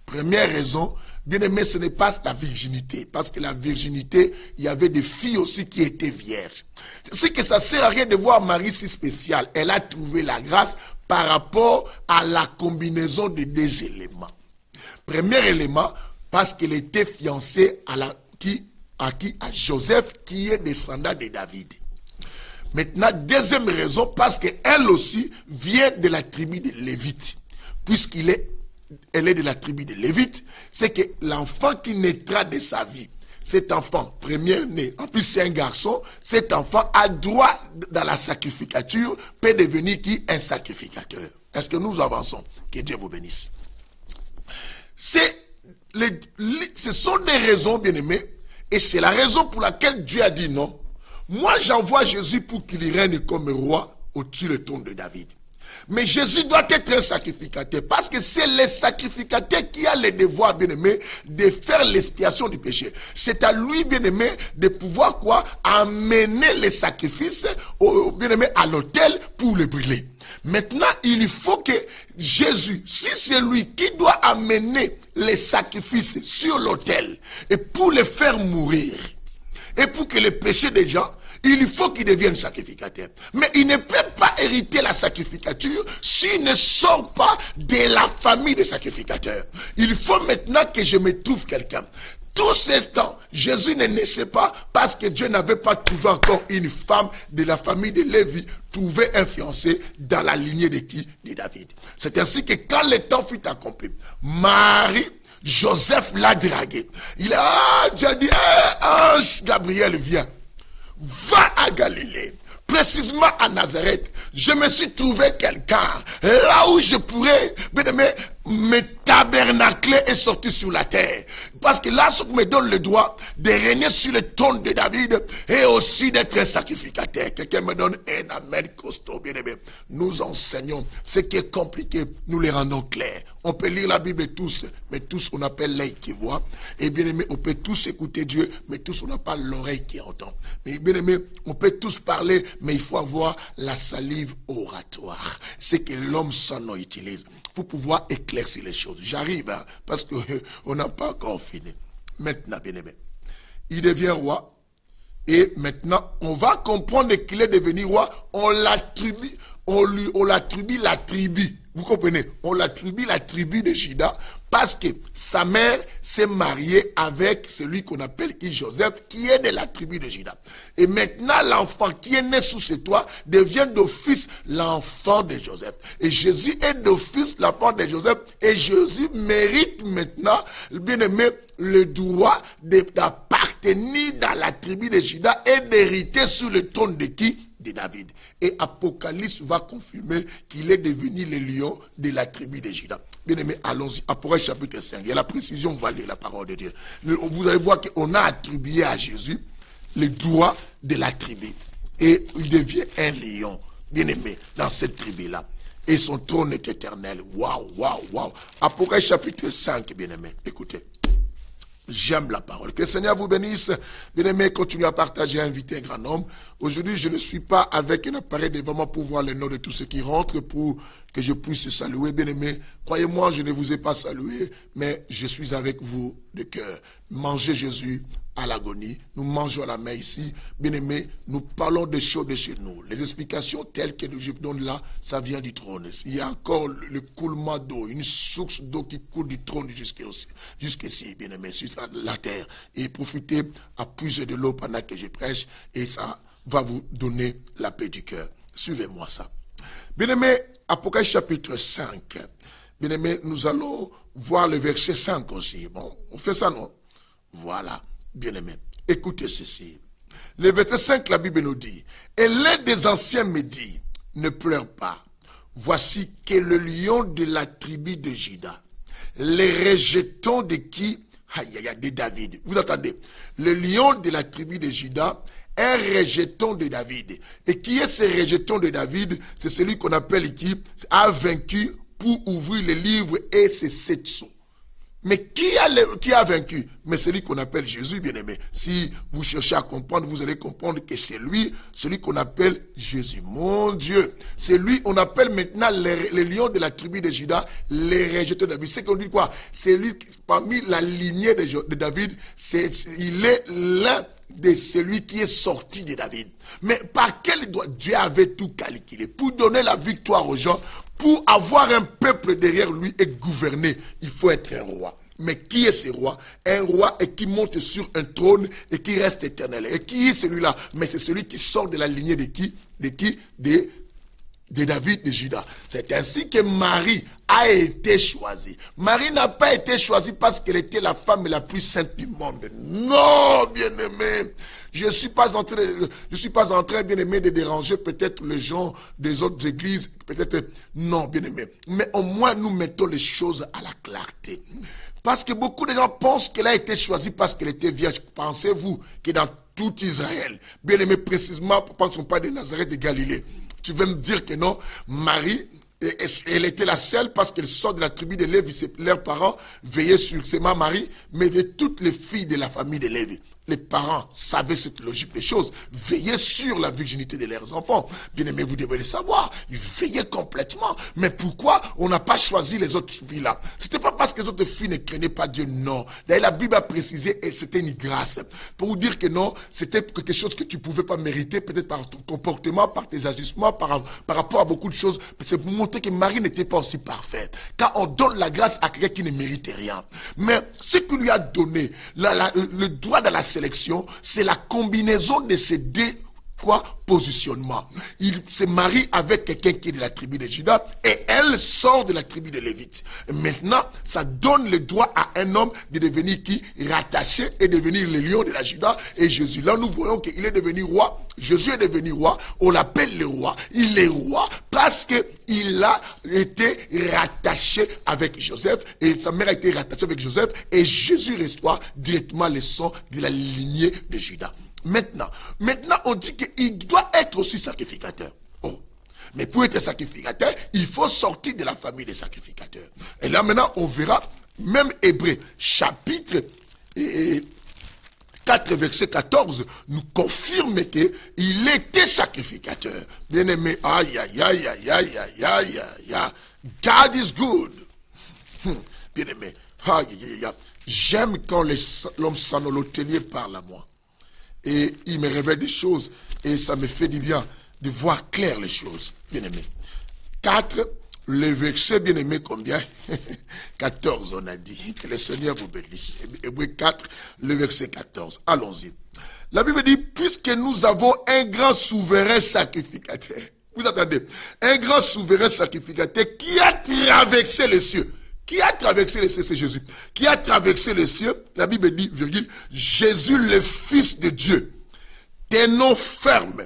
Première raison, bien aimé, ce n'est pas la virginité. Parce que la virginité, il y avait des filles aussi qui étaient vierges. C'est que ça ne sert à rien de voir Marie si spéciale. Elle a trouvé la grâce par rapport à la combinaison des deux éléments. Premier élément, parce qu'elle était fiancée à Joseph, qui est descendant de David. Maintenant, deuxième raison, parce qu'elle aussi vient de la tribu de Lévite. Puisqu'elle est de la tribu de Lévite, c'est que l'enfant qui naîtra de sa vie, cet enfant, premier-né, en plus c'est un garçon, cet enfant a droit dans la sacrificature, peut devenir qui? Un sacrificateur. Est-ce que nous avançons? Que Dieu vous bénisse. Ce sont des raisons, bien-aimés, et c'est la raison pour laquelle Dieu a dit non. Moi, j'envoie Jésus pour qu'il règne comme roi au-dessus du trône de David. Mais Jésus doit être un sacrificateur, parce que c'est le sacrificateur qui a le devoir, bien-aimé, de faire l'expiation du péché. C'est à lui, bien-aimé, de pouvoir quoi? Amener les sacrifices, bien-aimé, à l'autel pour les brûler. Maintenant, il faut que Jésus, si c'est lui qui doit amener les sacrifices sur l'autel, et pour les faire mourir, et pour que les péchés des gens, il faut qu'il devienne sacrificateur. Mais il ne peut pas hériter la sacrificature s'il ne sort pas de la famille des sacrificateurs. Il faut maintenant que je me trouve quelqu'un. Tout ce temps, Jésus ne naissait pas parce que Dieu n'avait pas trouvé encore une femme de la famille de Lévi, trouvé un fiancé dans la lignée de qui? De David. C'est ainsi que quand le temps fut accompli, Marie, Joseph l'a dragué. Il a dit, ange Gabriel, viens. Va à Galilée, précisément à Nazareth. Je me suis trouvé quelqu'un là où je pourrais, bien aimé, me tabernacler et sortir sur la terre. Parce que là, ça me donne le droit de régner sur le trône de David et aussi d'être un sacrificateur. Quelqu'un me donne un amen costaud, bien aimé. Nous enseignons ce qui est compliqué, nous les rendons clairs. On peut lire la Bible tous, mais tous on appelle l'œil qui voit. Et bien aimé, on peut tous écouter Dieu, mais tous on n'a pas l'oreille qui entend. Mais bien aimé, on peut tous parler, mais il faut avoir la salive oratoire. C'est que l'homme s'en utilise pour pouvoir éclaircir les choses. J'arrive, hein, parce qu'on n'a pas encore fini. Maintenant, bien aimé, il devient roi. Et maintenant, on va comprendre qu'il est devenu roi. On l'attribue la tribu. Vous comprenez? On l'attribue la tribu de Juda parce que sa mère s'est mariée avec celui qu'on appelle Joseph, qui est de la tribu de Juda. Et maintenant, l'enfant qui est né sous ses toits devient d'office l'enfant de Joseph. Et Jésus est d'office l'enfant de Joseph. Et Jésus mérite maintenant, bien aimé, le droit d'appartenir dans la tribu de Juda et d'hériter sur le trône de qui? De David. Et Apocalypse va confirmer qu'il est devenu le lion de la tribu de Juda. Bien aimé, allons-y. Apocalypse chapitre 5. Il y a la précision, on va lire la parole de Dieu. Vous allez voir qu'on a attribué à Jésus le droit de la tribu. Et il devient un lion, bien aimé, dans cette tribu-là. Et son trône est éternel. Waouh, waouh, waouh. Apocalypse chapitre 5, bien aimé. Écoutez. J'aime la parole. Que le Seigneur vous bénisse. Bien-aimé, continuez à partager, à inviter un grand nombre. Aujourd'hui, je ne suis pas avec un appareil devant moi pour voir les noms de tous ceux qui rentrent, pour que je puisse saluer. Bien-aimé, croyez-moi, je ne vous ai pas salué, mais je suis avec vous de cœur. Mangez Jésus à l'agonie. Nous mangeons à la main ici. Bien-aimé, nous parlons des choses de chez nous. Les explications telles que je donne là, ça vient du trône. Il y a encore le coulement d'eau, une source d'eau qui coule du trône jusqu'ici, bien-aimé, sur la terre. Et profitez à puiser de l'eau pendant que je prêche. Et ça va vous donner la paix du cœur. Suivez-moi ça. Bien-aimé, Apocalypse chapitre 5. Bien-aimé, nous allons voir le verset 5 aussi. Bon, on fait ça, non? Voilà, bien-aimé. Écoutez ceci. Le verset 5, la Bible nous dit, « Et l'un des anciens me dit, ne pleure pas. Voici que le lion de la tribu de Juda, les rejetons de qui? De David. » Vous entendez? Le lion de la tribu de Juda, un rejeton de David. Et qui est ce rejeton de David? C'est celui qu'on appelle qui a vaincu pour ouvrir le livre et ses 7 sceaux. Mais qui a vaincu? Mais celui qu'on appelle Jésus, bien-aimé. Si vous cherchez à comprendre, vous allez comprendre que c'est lui, celui qu'on appelle Jésus. Mon Dieu, c'est lui, on appelle maintenant les lions de la tribu de Juda, les rejetons de David. C'est qu'on dit quoi? C'est lui, parmi la lignée de David, il est l'un de celui qui est sorti de David. Mais par quel droit? Dieu avait tout calculé pour donner la victoire aux gens. Pour avoir un peuple derrière lui et gouverner, il faut être un roi. Mais qui est ce roi? Un roi et qui monte sur un trône et qui reste éternel. Et qui est celui-là? Mais c'est celui qui sort de la lignée de qui? De David, de Juda. C'est ainsi que Marie a été choisie. Marie n'a pas été choisie parce qu'elle était la femme la plus sainte du monde. Non, bien-aimé. Je ne suis pas en train, bien-aimé, de déranger peut-être les gens des autres églises. Peut-être, non, bien-aimé. Mais au moins, nous mettons les choses à la clarté. Parce que beaucoup de gens pensent qu'elle a été choisie parce qu'elle était vierge. Pensez-vous que dans tout Israël, bien-aimé, précisément, pensons pas de Nazareth de Galilée. Tu veux me dire que non, Marie, elle était la seule parce qu'elle sort de la tribu de Lévi. Leurs parents veillaient sur ses Marie, mais de toutes les filles de la famille de Lévi. Les parents savaient cette logique des choses, veillaient sur la virginité de leurs enfants. Bien aimé, vous devez le savoir, ils veillaient complètement. Mais pourquoi on n'a pas choisi les autres filles-là? C'était pas parce que les autres filles ne craignaient pas Dieu, non. D'ailleurs, la Bible a précisé, et c'était une grâce. Pour vous dire que non, c'était quelque chose que tu pouvais pas mériter, peut-être par ton comportement, par tes agissements, par rapport à beaucoup de choses. C'est pour montrer que Marie n'était pas aussi parfaite. Car on donne la grâce à quelqu'un qui ne méritait rien. Mais ce qui lui a donné le droit de la sélection, c'est la combinaison de ces deux positionnements. Il se marie avec quelqu'un qui est de la tribu de Juda et elle sort de la tribu de Lévite. Maintenant, ça donne le droit à un homme de devenir rattaché et devenir le lion de la Juda et Jésus. Là, nous voyons qu'il est devenu roi. Jésus est devenu roi. On l'appelle le roi. Il est roi parce qu'il a été rattaché avec Joseph et sa mère a été rattachée avec Joseph et Jésus reçoit directement le sang de la lignée de Juda. Maintenant, on dit qu'il doit être aussi sacrificateur. Oh. Mais pour être sacrificateur, il faut sortir de la famille des sacrificateurs. Et là maintenant, on verra, même Hébreux, chapitre 4, verset 14, nous confirme qu'il était sacrificateur. Bien aimé, aïe, aïe, aïe, aïe, aïe, aïe, aïe, aïe, God is good. Bien aimé, aïe, aïe, aïe. J'aime quand l'homme sanolotelier parle à moi. Et il me révèle des choses. Et ça me fait du bien de voir clair les choses. Bien-aimé. 4, le verset bien-aimé combien? 14, on a dit. Que le Seigneur vous bénisse. Hébreux 4, le verset 14. Allons-y. La Bible dit, puisque nous avons un grand souverain sacrificateur. Vous entendez? Un grand souverain sacrificateur qui a traversé les cieux. Qui a traversé les cieux, c'est Jésus. Qui a traversé les cieux, la Bible dit, virgule, Jésus le Fils de Dieu. Tenons ferme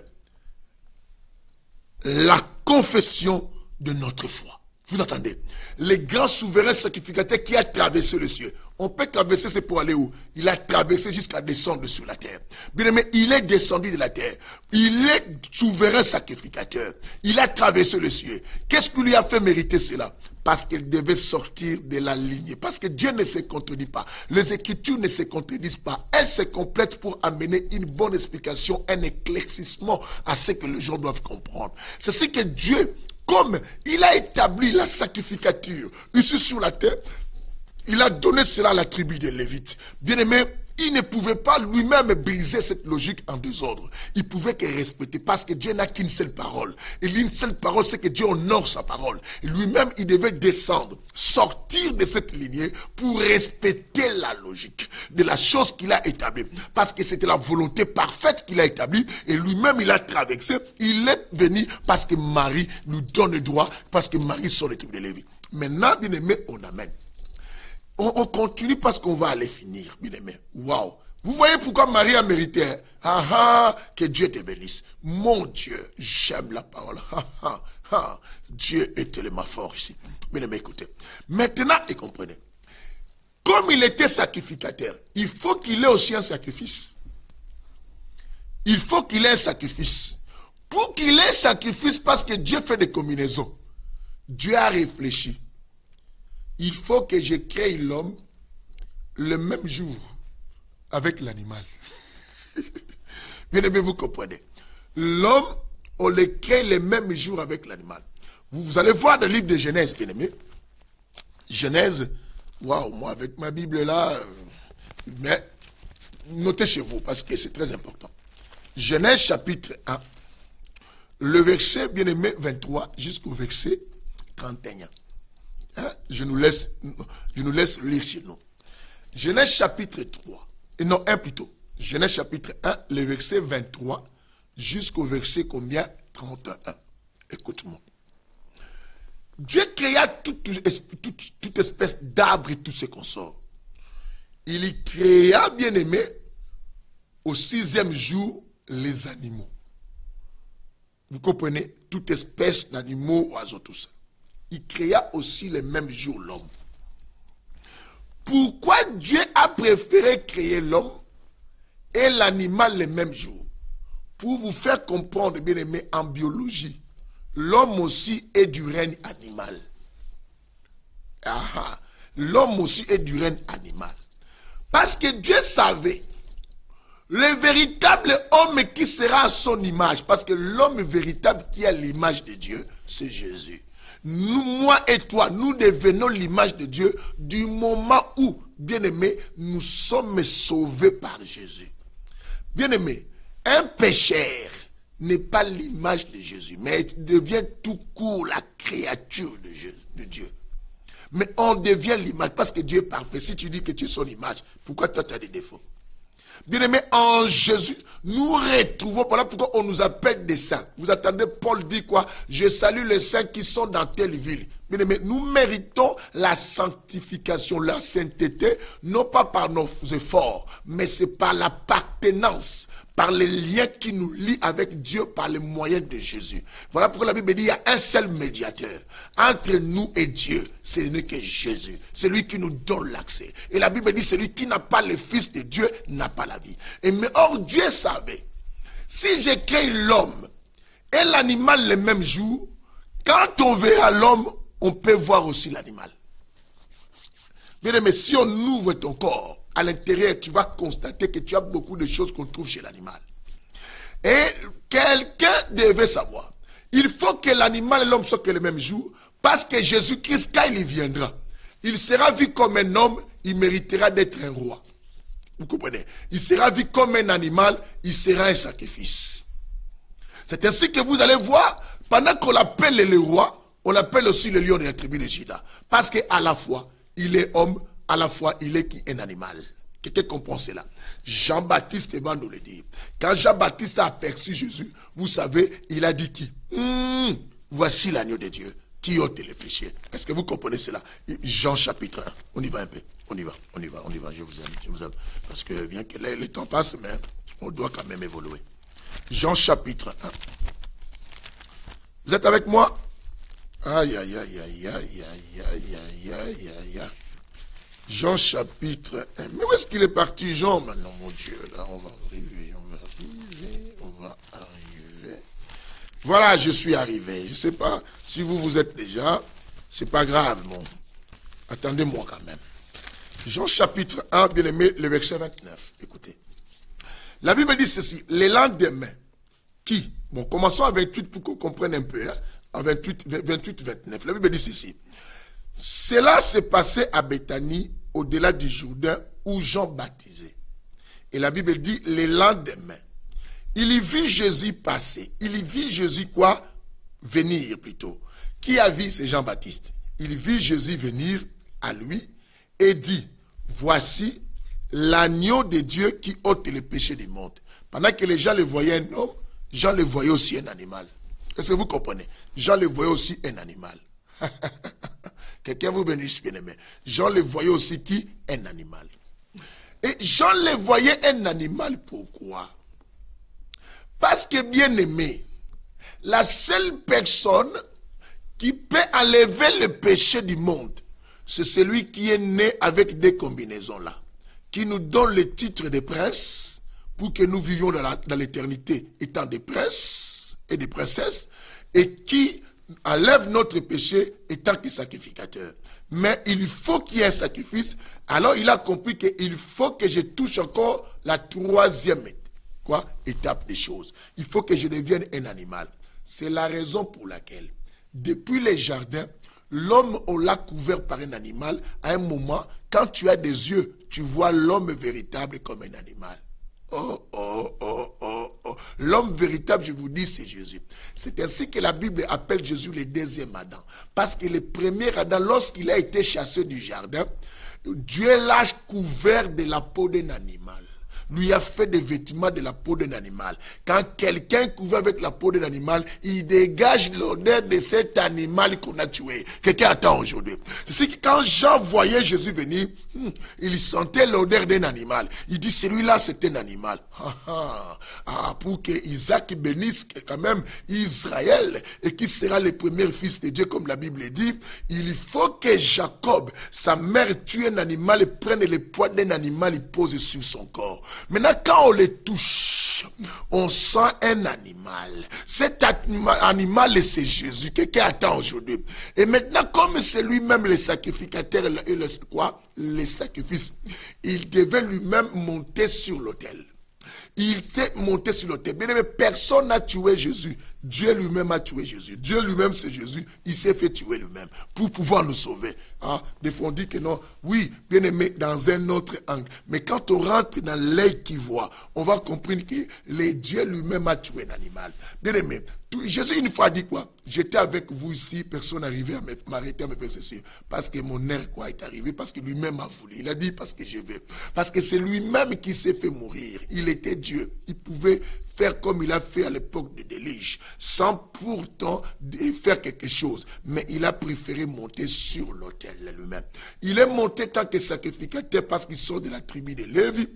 la confession de notre foi. Vous entendez? Le grand souverain sacrificateur qui a traversé les cieux. On peut traverser, c'est pour aller où? Il a traversé jusqu'à descendre sur la terre. Bien aimé, il est descendu de la terre. Il est souverain sacrificateur. Il a traversé les cieux. Qu'est-ce qui lui a fait mériter cela? Parce qu'il devait sortir de la lignée. Parce que Dieu ne se contredit pas. Les Écritures ne se contredisent pas. Elles se complètent pour amener une bonne explication, un éclaircissement à ce que les gens doivent comprendre. C'est ce que Dieu, comme il a établi la sacrificature ici sur la terre, il a donné cela à la tribu des Lévites. Bien aimé, il ne pouvait pas lui-même briser cette logique en désordre. Il pouvait que respecter parce que Dieu n'a qu'une seule parole. Et l'une seule parole, c'est que Dieu honore sa parole. Et lui-même, il devait descendre, sortir de cette lignée pour respecter la logique de la chose qu'il a établie. Parce que c'était la volonté parfaite qu'il a établie. Et lui-même, il a traversé. Il est venu parce que Marie lui donne le droit, parce que Marie sort les trucs de Lévi. Maintenant, bien aimé, on amène. On continue parce qu'on va aller finir, bien aimé. Waouh! Vous voyez pourquoi Marie a mérité? Que Dieu te bénisse. Mon Dieu, j'aime la parole. Dieu est tellement fort ici. Bien aimé, écoutez. Maintenant, et comprenez. Comme il était sacrificateur, il faut qu'il ait aussi un sacrifice. Il faut qu'il ait un sacrifice. Pour qu'il ait un sacrifice, parce que Dieu fait des combinaisons. Dieu a réfléchi. Il faut que je crée l'homme le même jour avec l'animal. Bien aimé, vous comprenez. L'homme, on le crée le même jour avec l'animal. Vous allez voir dans le livre de Genèse, bien aimé. Genèse, waouh, moi avec ma Bible là, mais notez chez vous parce que c'est très important. Genèse chapitre 1, le verset, bien aimé, 23 jusqu'au verset 31. Je nous laisse lire chez nous. Genèse chapitre 3, et non 1 plutôt. Genèse chapitre 1, le verset 23 jusqu'au verset combien? 31. Écoute-moi. Dieu créa toute espèce d'arbre et tout ce qu'on sort. Il y créa, bien aimé, au 6e jour, les animaux. Vous comprenez? Toute espèce d'animaux, oiseaux, tout ça. Il créa aussi le même jour l'homme. Pourquoi Dieu a préféré créer l'homme et l'animal le même jour? Pour vous faire comprendre, bien aimé, en biologie, l'homme aussi est du règne animal. L'homme aussi est du règne animal. Parce que Dieu savait, le véritable homme qui sera à son image, parce que l'homme véritable qui a l'image de Dieu, c'est Jésus. Nous, moi et toi, nous devenons l'image de Dieu du moment où, bien aimé, nous sommes sauvés par Jésus. Bien aimé, un pécheur n'est pas l'image de Jésus, mais il devient tout court la créature de Dieu. Mais on devient l'image parce que Dieu est parfait. Si tu dis que tu es son image, pourquoi toi tu as des défauts? Bien aimé, en Jésus, nous retrouvons, voilà pourquoi on nous appelle des saints. Vous attendez, Paul dit quoi? Je salue les saints qui sont dans telle ville. Bien aimé, nous méritons la sanctification, la sainteté, non pas par nos efforts, mais c'est par l'appartenance, par les liens qui nous lient avec Dieu par le moyen de Jésus. Voilà pourquoi la Bible dit, il y a un seul médiateur entre nous et Dieu, c'est lui qui est Jésus. C'est lui qui nous donne l'accès. Et la Bible dit, celui qui n'a pas le Fils de Dieu n'a pas la vie. Et mais or, Dieu savait, si je crée l'homme et l'animal le même jour, quand on verra l'homme, on peut voir aussi l'animal. Bien aimé, si on ouvre ton corps, à l'intérieur, tu vas constater que tu as beaucoup de choses qu'on trouve chez l'animal. Et quelqu'un devait savoir. Il faut que l'animal et l'homme soient le même jour, parce que Jésus-Christ, quand il viendra, il sera vu comme un homme, il méritera d'être un roi. Vous comprenez? Il sera vu comme un animal, il sera un sacrifice. C'est ainsi que vous allez voir, pendant qu'on l'appelle le roi, on l'appelle aussi le lion de la tribu de Juda. Parce qu'à la fois, il est homme, à la fois, il est un animal. Quelqu'un comprend cela? Jean-Baptiste va nous le dire. Quand Jean-Baptiste a aperçu Jésus, vous savez, il a dit qui? Voici l'agneau de Dieu qui ôte les péchés. Est-ce que vous comprenez cela? Jean chapitre 1. On y va un peu. On y va. Je vous aime. Parce que bien que le temps passe, mais on doit quand même évoluer. Jean chapitre 1. Vous êtes avec moi? Aïe. Jean chapitre 1. Mais où est-ce qu'il est parti, Jean? Maintenant, mon Dieu, là, on va arriver. Voilà, je suis arrivé. Je ne sais pas si vous êtes déjà. C'est pas grave, bon. Attendez-moi quand même. Jean chapitre 1, bien aimé, le verset 29. Écoutez. La Bible dit ceci. Les lendemains, qui? Bon, commençons à 28 pour qu'on comprenne un peu. Hein, à 28, 29. La Bible dit ceci. Cela s'est passé à Béthanie, au-delà du Jourdain, où Jean baptisait. Et la Bible dit, le lendemain, il y vit Jésus passer. Il y vit Jésus quoi? Venir plutôt. Qui a vu? C'est Jean-Baptiste. Il vit Jésus venir à lui et dit, voici l'agneau de Dieu qui ôte le péché du monde. Pendant que les gens le voyaient un homme, Jean le voyait aussi un animal. Est-ce que vous comprenez? Jean le voyait aussi un animal. Quelqu'un vous bénisse, bien-aimé. Jean le voyait aussi qui? Un animal. Et Jean le voyait un animal, pourquoi? Parce que, bien-aimé, la seule personne qui peut enlever le péché du monde, c'est celui qui est né avec des combinaisons là, qui nous donne le titre de prince, pour que nous vivions dans l'éternité étant des princes et des princesses, et qui enlève notre péché étant que sacrificateur. Mais il faut qu'il y ait un sacrifice. Alors il a compris qu'il faut que je touche encore la troisième étape des choses. Il faut que je devienne un animal. C'est la raison pour laquelle, depuis les jardins, l'homme, on l'a couvert par un animal. À un moment, quand tu as des yeux, tu vois l'homme véritable comme un animal. L'homme véritable, je vous dis, c'est Jésus. C'est ainsi que la Bible appelle Jésus le deuxième Adam. Parce que le premier Adam, lorsqu'il a été chassé du jardin, Dieu l'a couvert de la peau d'un animal. Lui a fait des vêtements de la peau d'un animal. Quand quelqu'un couvre avec la peau d'un animal, il dégage l'odeur de cet animal qu'on a tué. Quelqu'un attend aujourd'hui. C'est que quand Jean voyait Jésus venir, il sentait l'odeur d'un animal. Il dit, celui-là, c'est un animal. Pour que Isaac bénisse quand même Israël et qui sera le premier fils de Dieu, comme la Bible dit, il faut que Jacob, sa mère, tue un animal et prenne le poids d'un animal et pose sur son corps. Maintenant, quand on les touche, on sent un animal. Cet animal, c'est Jésus. Quelqu'un attend aujourd'hui. Et maintenant, comme c'est lui-même le sacrificateur et les sacrifices, il devait lui-même monter sur l'autel. Il s'est monté sur l'autel. Bien aimé, personne n'a tué Jésus. Dieu lui-même a tué Jésus. Dieu lui-même, c'est Jésus. Il s'est fait tuer lui-même pour pouvoir nous sauver. Des fois, on dit que non. Oui, bien aimé, dans un autre angle. Mais quand on rentre dans l'œil qui voit, on va comprendre que Dieu lui-même a tué un animal. Bien aimé, Jésus une fois a dit quoi? J'étais avec vous ici, personne n'arrivait à m'arrêter, à me persécuter. Parce que mon air est arrivé, parce que lui-même a voulu. Il a dit parce que je veux. Parce que c'est lui-même qui s'est fait mourir. Il était Dieu. Il pouvait faire comme il a fait à l'époque de Délige, sans pourtant faire quelque chose. Mais il a préféré monter sur l'autel lui-même. Il est monté tant que sacrificateur parce qu'il sort de la tribu de Lévi.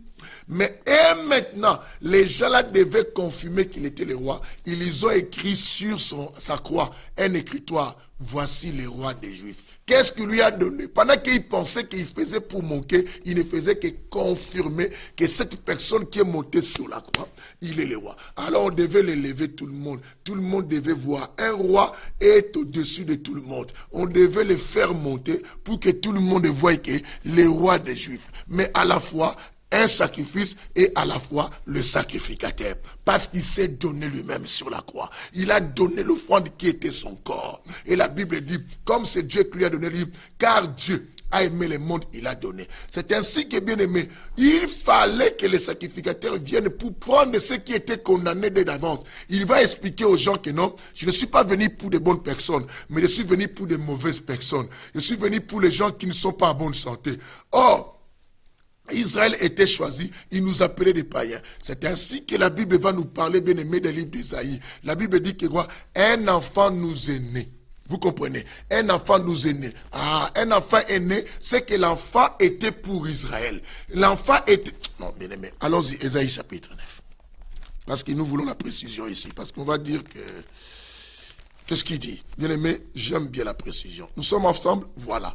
Mais maintenant, les gens là devaient confirmer qu'il était le roi. Ils ont écrit sur sa croix un écritoire. Voici le roi des Juifs. Qu'est-ce qu'il lui a donné? Pendant qu'il pensait qu'il faisait pour manquer, il ne faisait que confirmer que cette personne qui est montée sur la croix, il est le roi. Alors on devait l'élever tout le monde. Tout le monde devait voir. Un roi est au-dessus de tout le monde. On devait le faire monter pour que tout le monde voie que le roi des Juifs. Mais à la fois, un sacrifice et à la fois le sacrificateur. Parce qu'il s'est donné lui-même sur la croix. Il a donné l'offrande qui était son corps. Et la Bible dit, comme c'est Dieu qui lui a donné, car Dieu a aimé le monde, il a donné. C'est ainsi que, bien aimé, il fallait que les sacrificateurs viennent pour prendre ceux qui étaient condamnés dès d'avance. Il va expliquer aux gens que non, je ne suis pas venu pour de bonnes personnes, mais je suis venu pour de mauvaises personnes. Je suis venu pour les gens qui ne sont pas en bonne santé. Or, Israël était choisi, il nous appelait des païens. C'est ainsi que la Bible va nous parler, bien aimé, des livres d'Ésaïe. La Bible dit que quoi? Un enfant nous est né. Vous comprenez? Un enfant nous est né. Un enfant est né, c'est que l'enfant était pour Israël. L'enfant était... Non, bien aimé, allons-y, Ésaïe chapitre 9. Parce que nous voulons la précision ici. Parce qu'on va dire que... Qu'est-ce qu'il dit? Bien aimé, j'aime bien la précision. Nous sommes ensemble, voilà.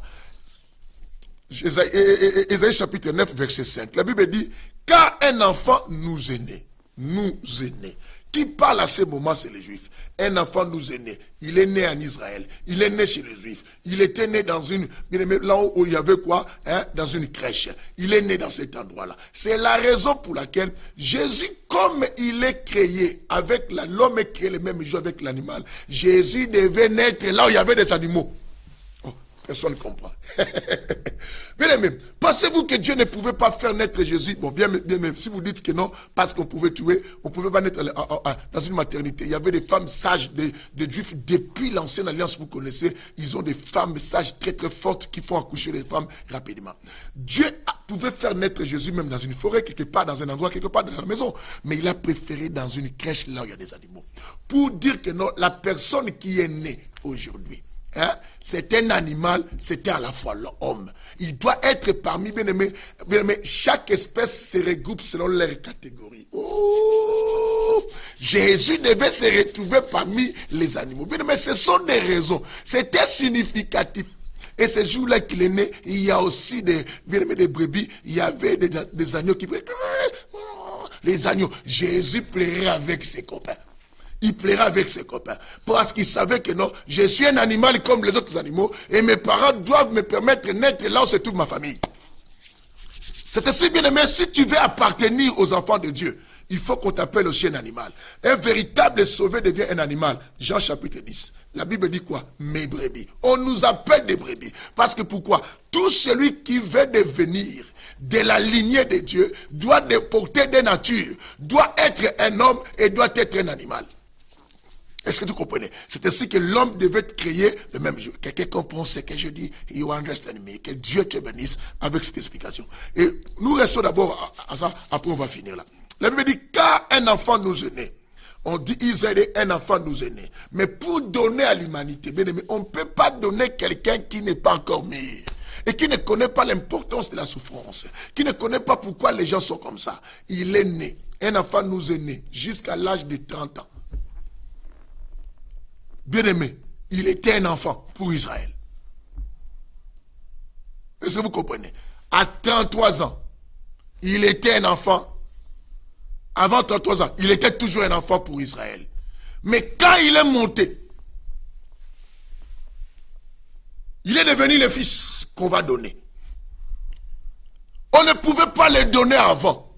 Ésaïe chapitre 9, verset 5. La Bible dit, car un enfant nous est né. Nous est né. Qui parle à ce moment, c'est les Juifs. Un enfant nous est né. Il est né en Israël. Il est né chez les Juifs. Il était né dans une... Là où il y avait quoi? Dans une crèche. Il est né dans cet endroit-là. C'est la raison pour laquelle Jésus, comme il est créé avec l'homme est créé le même jour avec l'animal, Jésus devait naître là où il y avait des animaux. Personne ne comprend. Bien aimé, pensez-vous que Dieu ne pouvait pas faire naître Jésus? Bon, bien même, si vous dites que non, parce qu'on pouvait tuer, on ne pouvait pas naître dans une maternité. Il y avait des femmes sages, des Juifs, depuis l'ancienne alliance, vous connaissez, ils ont des femmes sages très très fortes qui font accoucher les femmes rapidement. Dieu pouvait faire naître Jésus même dans une forêt, quelque part, dans un endroit, quelque part dans la maison. Mais il a préféré dans une crèche là où il y a des animaux. Pour dire que non, la personne qui est née aujourd'hui, hein, c'est un animal, c'était à la fois l'homme. Il doit être parmi, bien aimé, chaque espèce se regroupe selon leur catégorie. Oh, Jésus devait se retrouver parmi les animaux. Bien aimé, ce sont des raisons. C'était significatif. Et ce jour-là qu'il est né, il y a aussi des brebis, il y avait des agneaux qui pleuraient. Les agneaux, Jésus plairait avec ses copains. Il plairait avec ses copains. Parce qu'il savait que non, je suis un animal comme les autres animaux et mes parents doivent me permettre de naître là où se trouve ma famille. C'est ainsi, bien aimé, si tu veux appartenir aux enfants de Dieu, il faut qu'on t'appelle aussi un animal. Un véritable sauvé devient un animal. Jean chapitre 10. La Bible dit quoi? Mes brebis. On nous appelle des brebis. Parce que pourquoi? Tout celui qui veut devenir de la lignée de Dieu doit porter des natures, doit être un homme et doit être un animal. Est-ce que tu comprenez? C'est ainsi que l'homme devait être créé le même jour. Quelqu'un comprend ce que je dis? You understand me? Que Dieu te bénisse avec cette explication. Et nous restons d'abord à ça, après on va finir là. La Bible dit, car un enfant nous est né. On dit Israël, un enfant nous est né. Mais pour donner à l'humanité, bien aimé, on ne peut pas donner quelqu'un qui n'est pas encore mûr. Et qui ne connaît pas l'importance de la souffrance. Qui ne connaît pas pourquoi les gens sont comme ça. Il est né. Un enfant nous est né jusqu'à l'âge de 30 ans. Bien aimé, il était un enfant pour Israël. Est-ce que vous comprenez? À 33 ans, il était un enfant. Avant 33 ans, il était toujours un enfant pour Israël. Mais quand il est monté, il est devenu le fils qu'on va donner. On ne pouvait pas le donner avant,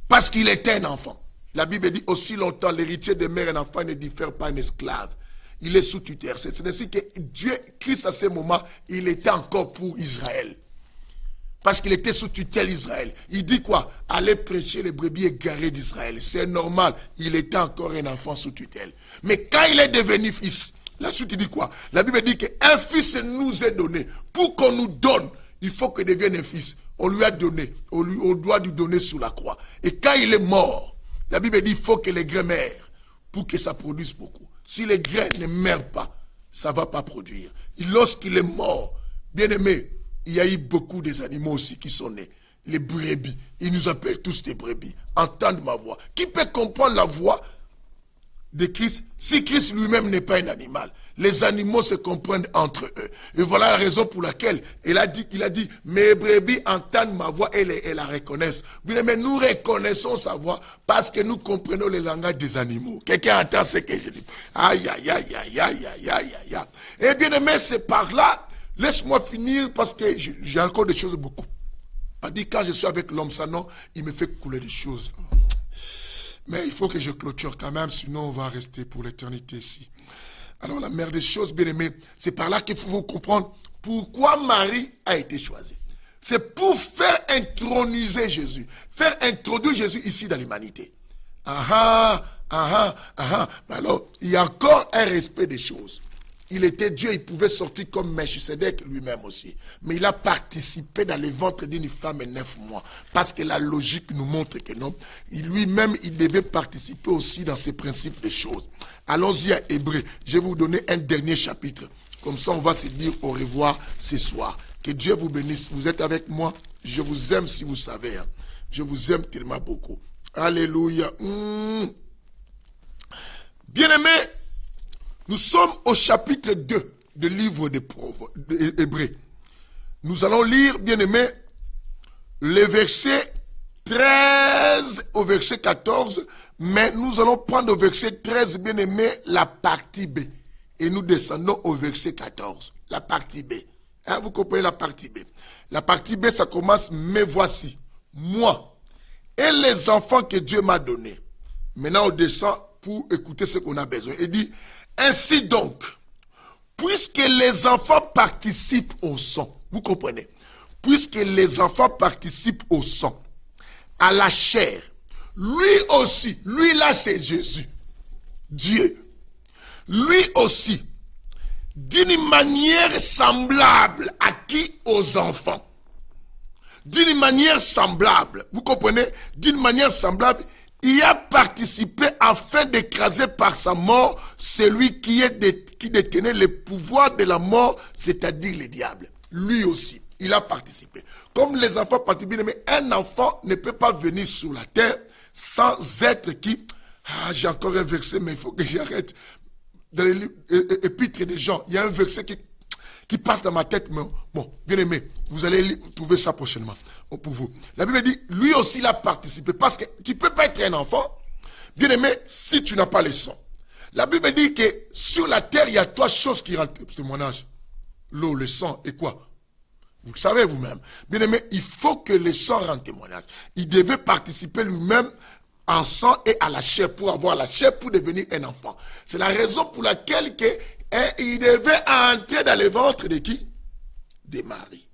parce qu'il était un enfant. La Bible dit, aussi longtemps, l'héritier de mère et un enfant ne diffère pas un esclave. Il est sous tutelle. C'est ainsi que Dieu, Christ à ce moment, il était encore pour Israël. Parce qu'il était sous tutelle Israël. Il dit quoi? Allez prêcher les brebis égarées d'Israël. C'est normal. Il était encore un enfant sous tutelle. Mais quand il est devenu fils, la suite il dit quoi? La Bible dit qu'un fils nous est donné. Pour qu'on nous donne, il faut qu'il devienne un fils. On lui a donné. On doit lui donner sur la croix. Et quand il est mort, la Bible dit qu'il faut que les grains meurent pour que ça produise beaucoup. Si les grains ne meurent pas, ça ne va pas produire. Et lorsqu'il est mort, bien aimé, il y a eu beaucoup des animaux aussi qui sont nés. Les brebis, ils nous appellent tous des brebis. Entendent ma voix. Qui peut comprendre la voix de Christ si Christ lui-même n'est pas un animal? Les animaux se comprennent entre eux. Et voilà la raison pour laquelle il a dit, mes brebis entendent ma voix et la reconnaissent. Mais nous reconnaissons sa voix parce que nous comprenons le langage des animaux. Quelqu'un entend ce que je dis. Aïe, aïe, aïe, aïe, aïe, aïe, aïe, aïe. Et bien aimé, c'est par là. Laisse-moi finir parce que j'ai encore des choses beaucoup. On dit quand je suis avec l'homme, ça non, il me fait couler des choses. Mais il faut que je clôture quand même, sinon on va rester pour l'éternité ici. Alors la mère des choses, bien aimée, c'est par là qu'il faut vous comprendre pourquoi Marie a été choisie. C'est pour faire introniser Jésus, faire introduire Jésus ici dans l'humanité. Mais alors, il y a encore un respect des choses. Il était Dieu, il pouvait sortir comme Melchisedec lui-même aussi. Mais il a participé dans le ventre d'une femme 9 mois. Parce que la logique nous montre que non. Lui-même, il devait participer aussi dans ces principes de choses. Allons-y à Hébreux. Je vais vous donner un dernier chapitre. Comme ça, on va se dire au revoir ce soir. Que Dieu vous bénisse. Vous êtes avec moi. Je vous aime si vous savez. Hein. Je vous aime tellement beaucoup. Alléluia. Bien-aimés, nous sommes au chapitre 2 du livre des Hébreux. Nous allons lire, bien-aimés, les versets 13 au verset 14, mais nous allons prendre au verset 13, bien-aimés, la partie B. Et nous descendons au verset 14, la partie B. Hein, vous comprenez la partie B? La partie B, ça commence, mais voici, moi et les enfants que Dieu m'a donnés. Maintenant, on descend pour écouter ce qu'on a besoin. Il dit, ainsi donc, puisque les enfants participent au sang, vous comprenez? Puisque les enfants participent au sang, à la chair, lui aussi, lui là c'est Jésus, Dieu, lui aussi, d'une manière semblable à qui? Aux enfants. D'une manière semblable, vous comprenez? D'une manière semblable, il a participé afin d'écraser par sa mort celui qui détenait le pouvoir de la mort, c'est-à-dire le diable. Lui aussi, il a participé. Comme les enfants participent, mais un enfant ne peut pas venir sur la terre sans être qui? Ah, j'ai encore un verset, mais il faut que j'arrête. Dans les épîtres des gens, il y a un verset qui passe dans ma tête, mais bon, bien aimé, vous allez trouver ça prochainement pour vous. La Bible dit, lui aussi il a participé, parce que tu ne peux pas être un enfant, bien aimé, si tu n'as pas le sang. La Bible dit que sur la terre, il y a trois choses qui rendent témoignage. L'eau, le sang et quoi? Vous le savez vous-même. Bien aimé, il faut que le sang rende témoignage. Il devait participer lui-même en sang et à la chair, pour avoir la chair, pour devenir un enfant. C'est la raison pour laquelle il devait entrer dans le ventre de qui? De Marie.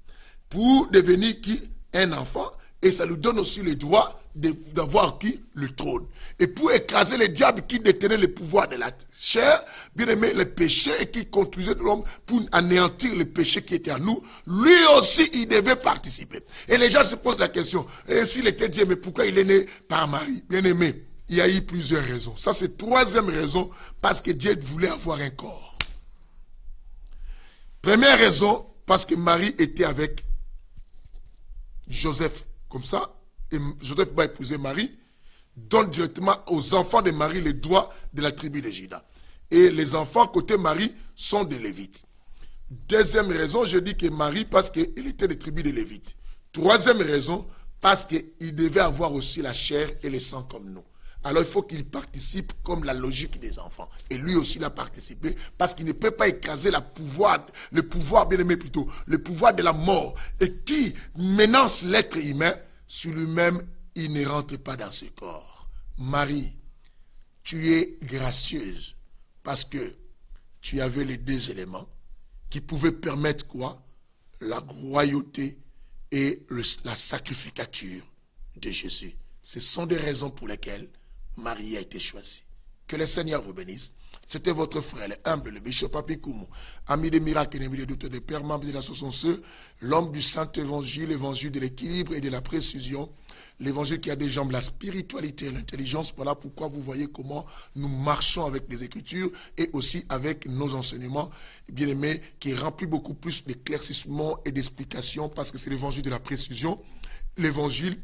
Pour devenir qui? Un enfant. Et ça lui donne aussi le droit d'avoir qui? Le trône. Et pour écraser le diable qui détenait le pouvoir de la chair, bien aimé, le péché et qui conduisait l'homme pour anéantir le péché qui était en nous, lui aussi, il devait participer. Et les gens se posent la question, s'il était Dieu, mais pourquoi il est né par Marie? Bien aimé, il y a eu plusieurs raisons. Ça, c'est troisième raison, parce que Dieu voulait avoir un corps. Première raison, parce que Marie était avec Joseph. Comme ça, et Joseph va épouser Marie, donne directement aux enfants de Marie les droits de la tribu de Juda. Et les enfants côté Marie sont des Lévites. Deuxième raison, je dis que Marie, parce qu'elle était des tribus de Lévites. Troisième raison, parce qu'il devait avoir aussi la chair et le sang comme nous. Alors il faut qu'il participe comme la logique des enfants. Et lui aussi il a participé parce qu'il ne peut pas écraser le pouvoir, bien aimé plutôt, le pouvoir de la mort. Et qui menace l'être humain, sur lui-même, il ne rentre pas dans ce corps. Marie, tu es gracieuse parce que tu avais les deux éléments qui pouvaient permettre quoi? La royauté et la sacrificature de Jésus. Ce sont des raisons pour lesquelles Marie a été choisie. Que le Seigneur vous bénisse. C'était votre frère, le humble, le bishop Papi Koumou, ami des miracles et des doutes, des pères membres de l'association, l'homme du saint évangile, l'évangile de l'équilibre et de la précision, l'évangile qui a des jambes, la spiritualité et l'intelligence. Voilà pourquoi vous voyez comment nous marchons avec les Écritures et aussi avec nos enseignements, bien aimés, qui remplit beaucoup plus d'éclaircissements et d'explications parce que c'est l'évangile de la précision, l'évangile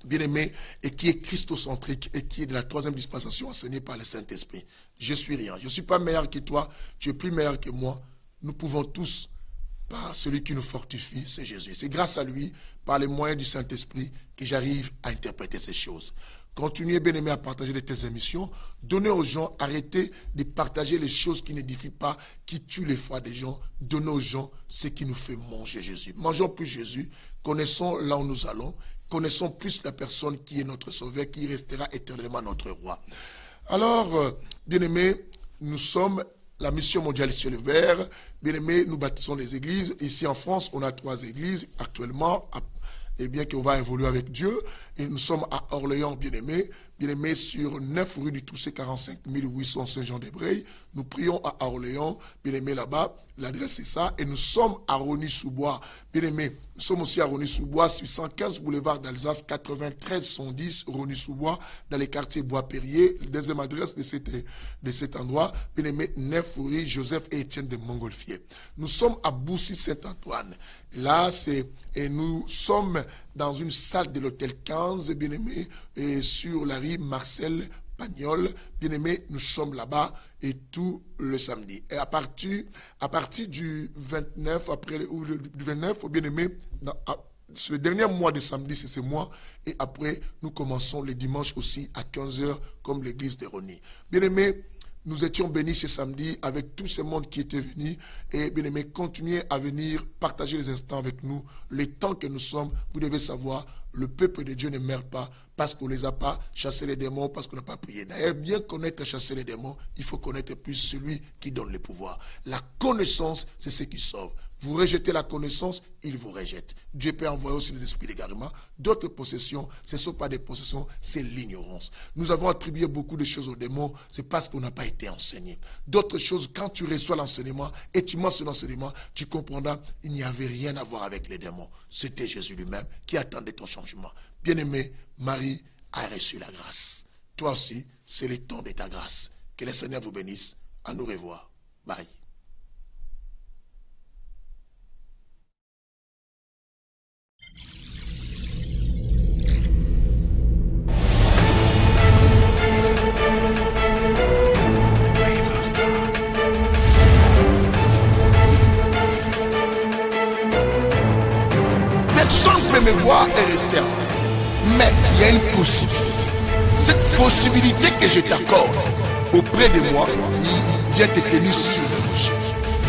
bien-aimé, et qui est christocentrique et qui est de la troisième dispensation enseignée par le Saint-Esprit. Je suis rien. Je ne suis pas meilleur que toi. Tu es plus meilleur que moi. Nous pouvons tous, par celui qui nous fortifie, c'est Jésus. C'est grâce à lui, par les moyens du Saint-Esprit, que j'arrive à interpréter ces choses. Continuez, bien-aimés, à partager de telles émissions. Donnez aux gens, arrêtez de partager les choses qui n'édifient pas, qui tuent les foi des gens. Donnez aux gens ce qui nous fait manger Jésus. Mangeons plus Jésus. Connaissons là où nous allons. Connaissons plus la personne qui est notre sauveur, qui restera éternellement notre roi. Alors, bien-aimés, nous sommes la mission mondiale sur le vert. Bien-aimés, nous bâtissons les églises. Ici en France, on a 3 églises actuellement, et bien qu'on va évoluer avec Dieu. Et nous sommes à Orléans, bien-aimés, sur 9 rue du Toussé, 45 800 Saint-Jean-des-Bray. Nous prions à Orléans, bien-aimés, là-bas. L'adresse c'est ça. Et nous sommes à Rony-sous-Bois. Bien-aimés, nous sommes aussi à Rony-sous-Bois, sur 115 boulevard d'Alsace, 93 110 Rony-sous-Bois, dans les quartiers Bois-Perrier. La deuxième adresse de cet endroit, bien-aimés, 9 rue Joseph et Étienne de Montgolfier. Nous sommes à Boussy-Saint-Antoine. Là, et nous sommes dans une salle de l'hôtel 15, bien-aimés, et sur la rue Marcel Pagnol, bien-aimés, nous sommes là-bas et tout le samedi. Et à partir du 29, du 29, bien-aimés, sur le dernier mois de samedi, c'est ce mois, et après, nous commençons le dimanche aussi à 15h, comme l'église de Rony. Bien-aimés, nous étions bénis ce samedi avec tout ce monde qui était venu. Et bien aimé, continuez à venir partager les instants avec nous. Les temps que nous sommes, vous devez savoir, le peuple de Dieu ne meurt pas parce qu'on ne les a pas chassé les démons, parce qu'on n'a pas prié. D'ailleurs, bien connaître chasser les démons, il faut connaître plus celui qui donne le pouvoir. La connaissance, c'est ce qui sauve. Vous rejetez la connaissance, il vous rejette. Dieu peut envoyer aussi des esprits d'égarement. D'autres possessions, ce ne sont pas des possessions, c'est l'ignorance. Nous avons attribué beaucoup de choses aux démons, c'est parce qu'on n'a pas été enseigné. D'autres choses, quand tu reçois l'enseignement et tu manges cet enseignement, tu comprendras, il n'y avait rien à voir avec les démons. C'était Jésus lui-même qui attendait ton changement. Bien-aimé, Marie a reçu la grâce. Toi aussi, c'est le temps de ta grâce. Que le Seigneur vous bénisse. À nous revoir. Bye. Personne ne peut me voir et rester en paix. Mais il y a une possibilité. Cette possibilité que je t'accorde auprès de moi, il vient te tenir sur le rocher.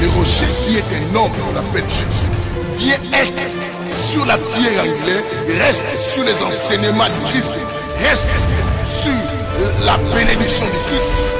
Le rocher qui est un homme qu'on appelle Jésus, vient être sur la pierre angulaire, reste sur les enseignements du Christ, reste sur la bénédiction du Christ.